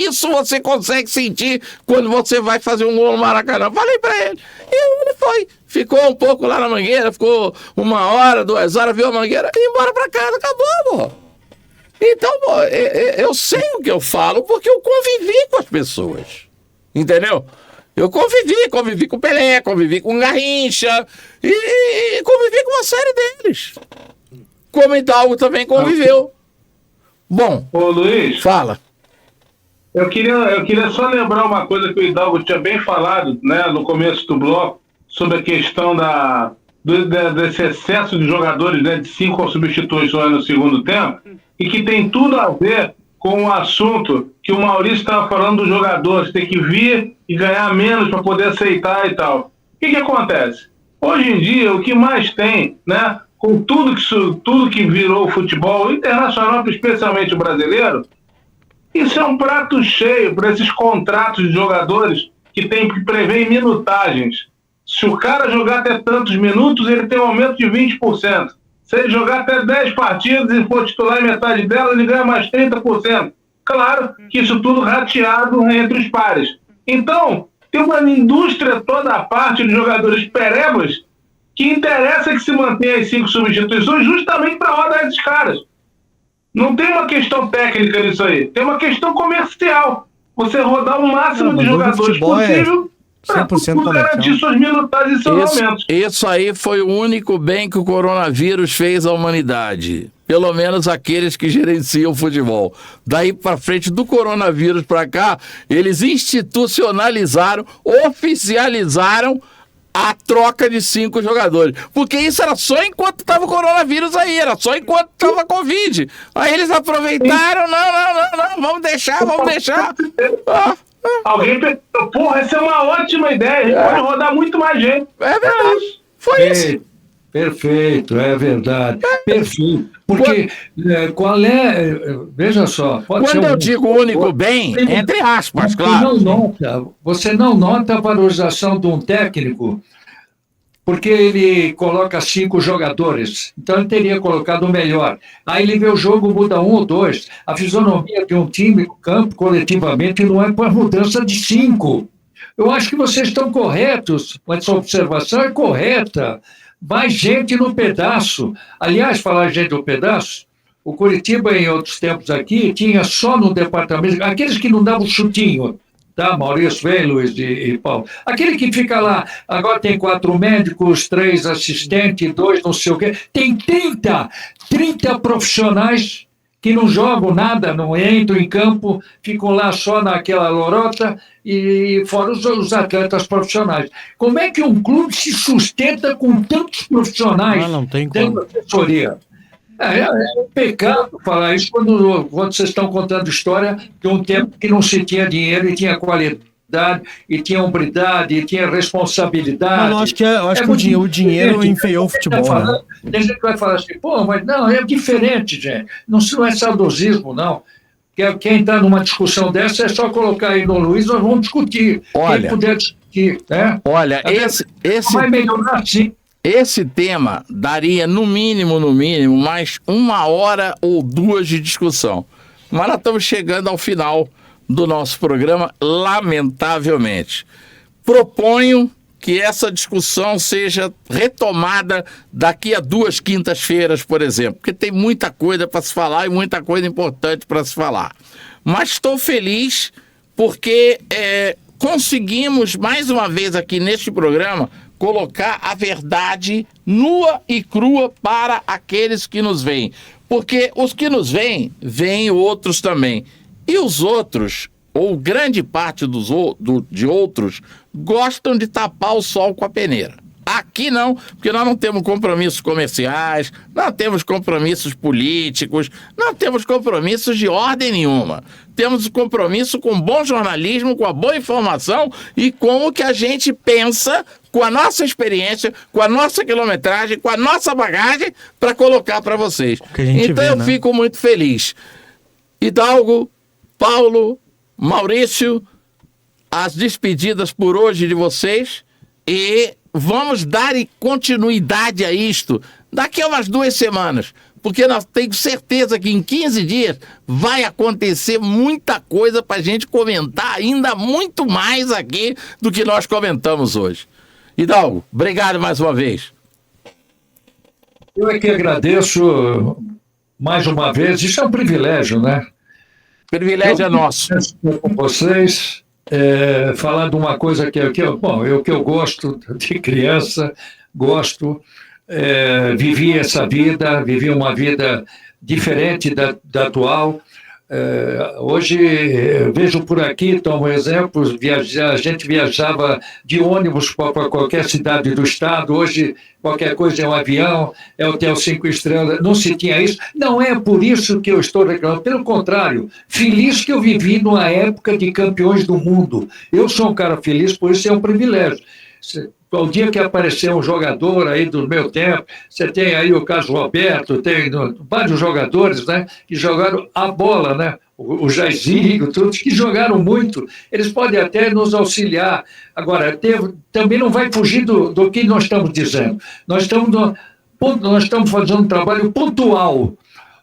isso você consegue sentir quando você vai fazer um gol no Maracanã. Falei pra ele. E ele foi. Ficou um pouco lá na Mangueira, ficou 1 hora, 2 horas, viu a Mangueira e ia embora pra casa. Acabou, pô. Então, pô, eu sei o que eu falo porque eu convivi com as pessoas. Entendeu? Eu convivi com o Pelé, convivi com o Garrincha e convivi com uma série deles. Como Hidalgo também conviveu. Bom, Ô Luiz, fala. eu queria só lembrar uma coisa que o Hidalgo tinha bem falado, né, no começo do bloco, sobre a questão desse excesso de jogadores, né, de 5 substituições no segundo tempo, e que tem tudo a ver com o assunto que o Maurício estava falando dos jogadores, ter que vir e ganhar menos para poder aceitar e tal. O que acontece? Hoje em dia, o que mais tem, né, com tudo que virou o futebol internacional, especialmente o brasileiro, isso é um prato cheio para esses contratos de jogadores que tem que prever minutagens. Se o cara jogar até tantos minutos, ele tem um aumento de 20%. Se ele jogar até 10 partidas e for titular em metade delas, ele ganha mais 30%. Claro que isso tudo rateado entre os pares. Então, tem uma indústria toda à parte de jogadores perebas que interessa que se mantenha as 5 substituições justamente para rodar esses caras. Não tem uma questão técnica nisso aí. Tem uma questão comercial. Você rodar o máximo de jogadores possível para garantir suas minutagens e seus aumentos. Isso aí foi o único bem que o coronavírus fez à humanidade. Pelo menos aqueles que gerenciam o futebol. Daí para frente, do coronavírus para cá, eles institucionalizaram, oficializaram a troca de 5 jogadores. Porque isso era só enquanto estava o coronavírus aí, era só enquanto estava a Covid. Aí eles aproveitaram, não, vamos deixar. Alguém pensou, porra, essa é uma ótima ideia, a gente pode rodar muito mais gente. É verdade, foi isso. Perfeito, é verdade. Perfeito. Porque qual é. Veja só. Quando eu digo único bem, entre aspas, claro. Você não nota a valorização de um técnico, porque ele coloca 5 jogadores. Então ele teria colocado o melhor. Aí ele vê o jogo, muda 1 ou 2. A fisionomia de um time no campo, coletivamente, não é para mudança de 5. Eu acho que vocês estão corretos, essa observação é correta. Mais gente no pedaço. Aliás, falar gente no pedaço, o Curitiba, em outros tempos aqui, tinha só no departamento, aqueles que não davam chutinho, tá? Maurício, vem, Luiz e Paulo. Aquele que fica lá, agora tem 4 médicos, 3 assistentes, 2 não sei o quê. Tem 30 profissionais que não jogam nada, não entram em campo, ficam lá só naquela lorota, e fora os atletas profissionais. Como é que um clube se sustenta com tantos profissionais não tem dentro da assessoria? É um pecado falar isso quando vocês estão contando história de um tempo que não se tinha dinheiro e tinha qualidade, e tinha hombridade, e tinha responsabilidade. Mas eu acho que o dinheiro enfeiou o futebol. Tem gente que vai falar assim, pô, mas não, é diferente, gente. Não é saudosismo, não. Quem está numa discussão dessa é só colocar aí no Luiz, nós vamos discutir. Olha, quem puder discutir, né? Olha, esse vai melhorar, sim. esse tema daria no mínimo, mais 1 hora ou 2 de discussão. Mas nós estamos chegando ao final do nosso programa, lamentavelmente. Proponho que essa discussão seja retomada daqui a 2 quintas-feiras, por exemplo, porque tem muita coisa para se falar e muita coisa importante para se falar. Mas estou feliz porque conseguimos, mais uma vez aqui neste programa, colocar a verdade nua e crua para aqueles que nos veem. Porque os que nos veem, veem outros também. E os outros, ou grande parte de outros, gostam de tapar o sol com a peneira. Aqui não, porque nós não temos compromissos comerciais, não temos compromissos políticos, não temos compromissos de ordem nenhuma. Temos compromisso com bom jornalismo, com a boa informação e com o que a gente pensa, com a nossa experiência, com a nossa quilometragem, com a nossa bagagem, para colocar para vocês. Então eu fico muito feliz. Hidalgo, Paulo, Maurício, as despedidas por hoje de vocês e vamos dar continuidade a isto daqui a umas 2 semanas, porque nós temos certeza que em 15 dias vai acontecer muita coisa para a gente comentar ainda muito mais aqui do que nós comentamos hoje. Hidalgo, obrigado mais uma vez. Eu é que agradeço mais uma vez, isso é um privilégio, né? Privilégio é nosso. Com vocês, falar de uma coisa que eu gosto de criança, vivi essa vida, vivi uma vida diferente da atual. Hoje vejo por aqui, tomo exemplos, a gente viajava de ônibus para qualquer cidade do estado, hoje qualquer coisa é um avião, é hotel 5 estrelas, não se tinha isso. Não é por isso que eu estou reclamando, pelo contrário, feliz que eu vivi numa época de campeões do mundo. Eu sou um cara feliz, por isso é um privilégio. O dia que aparecer um jogador aí do meu tempo, você tem aí o Carlos Roberto, tem vários jogadores, né, que jogaram a bola, né, o Jairzinho, todos que jogaram muito, eles podem até nos auxiliar. Agora, também não vai fugir do que nós estamos dizendo. Nós estamos fazendo um trabalho pontual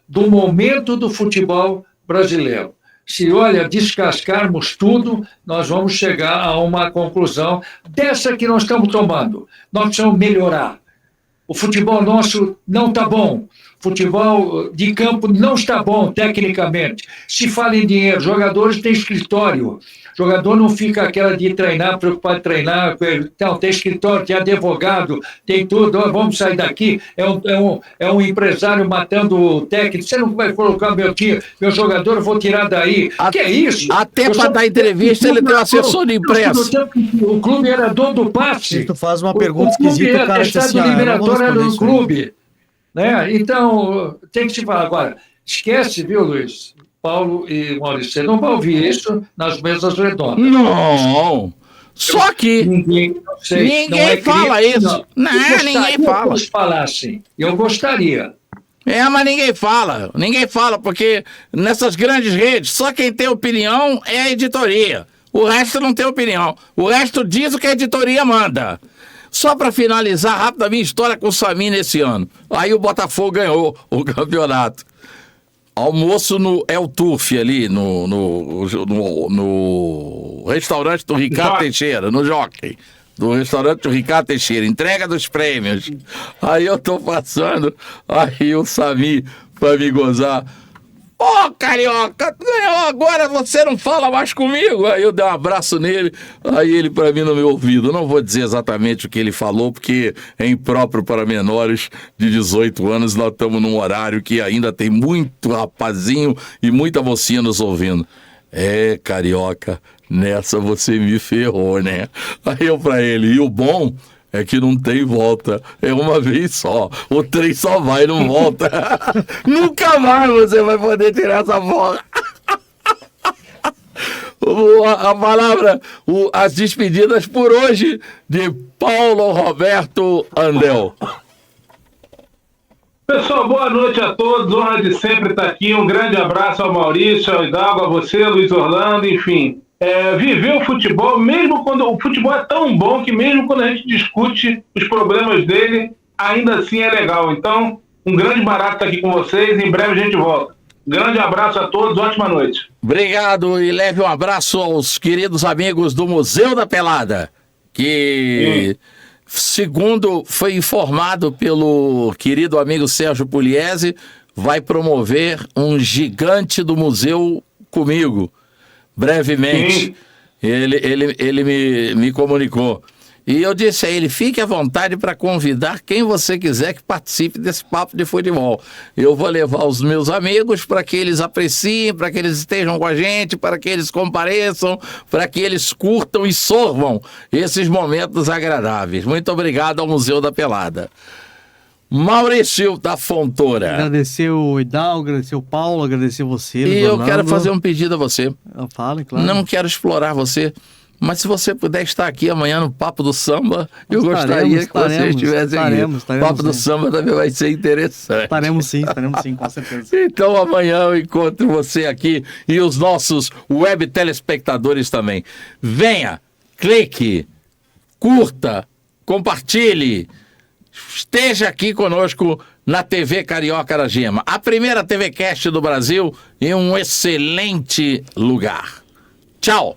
do momento do futebol brasileiro. Se, descascarmos tudo, nós vamos chegar a uma conclusão dessa que nós estamos tomando. Nós precisamos melhorar. O futebol nosso não está bom. O futebol de campo não está bom, tecnicamente. Se fala em dinheiro, jogadores têm escritório. Jogador não fica aquela de treinar, preocupado em treinar. Então, tem escritório, tem advogado, tem tudo. Vamos sair daqui. É um empresário matando o técnico. Você não vai colocar meu jogador, eu vou tirar daí. Que é isso? Até para dar entrevista, ele tem um assessor de imprensa. O clube era dono do passe. Se tu faz uma pergunta esquisita, o cara está assim, liberatório era do clube. Né? Então, tem que se falar. Agora, esquece, viu, Luiz? Paulo e Maurício, você não vai ouvir isso nas mesas redondas. Não! Só que ninguém fala isso. Não, ninguém fala. Se falassem, eu gostaria. Mas ninguém fala. Ninguém fala, porque nessas grandes redes, só quem tem opinião é a editoria. O resto não tem opinião. O resto diz o que a editoria manda. Só para finalizar rápido a minha história com o Samir nesse ano. Aí o Botafogo ganhou o campeonato. Almoço no El Turf ali, no restaurante do Ricardo Teixeira, no Jockey. Do restaurante do Ricardo Teixeira, entrega dos prêmios. Aí eu tô passando, aí o Samir, pra me gozar, Carioca, agora você não fala mais comigo? Aí eu dei um abraço nele, aí ele pra mim no meu ouvido. Eu não vou dizer exatamente o que ele falou, porque é impróprio para menores de 18 anos. Nós estamos num horário que ainda tem muito rapazinho e muita mocinha nos ouvindo. Carioca, nessa você me ferrou, né? Aí eu pra ele, e o bom é que não tem volta, é uma vez só, o trem só vai e não volta. Nunca mais você vai poder tirar essa bola. A palavra, as despedidas por hoje de Paulo Roberto Andel. Pessoal, boa noite a todos, honra de sempre estar aqui, um grande abraço ao Maurício, ao Hidalgo, a você, Luiz Orlando, enfim. Viver o futebol, mesmo quando o futebol é tão bom que mesmo quando a gente discute os problemas dele, ainda assim é legal. Então, um grande barato estar aqui com vocês. Em breve a gente volta. Grande abraço a todos, ótima noite. Obrigado e leve um abraço aos queridos amigos do Museu da Pelada, que, segundo foi informado pelo querido amigo Sérgio Pugliese, vai promover um gigante do museu comigo, brevemente. Sim. Ele me comunicou. E eu disse a ele, fique à vontade para convidar quem você quiser que participe desse papo de futebol. Eu vou levar os meus amigos para que eles apreciem, para que eles estejam com a gente, para que eles compareçam, para que eles curtam e sorvam esses momentos agradáveis. Muito obrigado ao Museu da Pelada. Maurício da Fontoura. Agradecer o Hidalgo, agradecer o Paulo, agradecer você. E eu quero fazer um pedido a você. Fala, claro. Não quero explorar você, mas se você puder estar aqui amanhã no Papo do Samba, eu gostaria que você estivesse aqui. O Papo do Samba também vai ser interessante. Estaremos sim, com certeza. Então amanhã eu encontro você aqui e os nossos web telespectadores também. Venha, clique, curta, compartilhe, esteja aqui conosco na TV Carioca da Gema, a primeira TV Cast do Brasil em um excelente lugar. Tchau!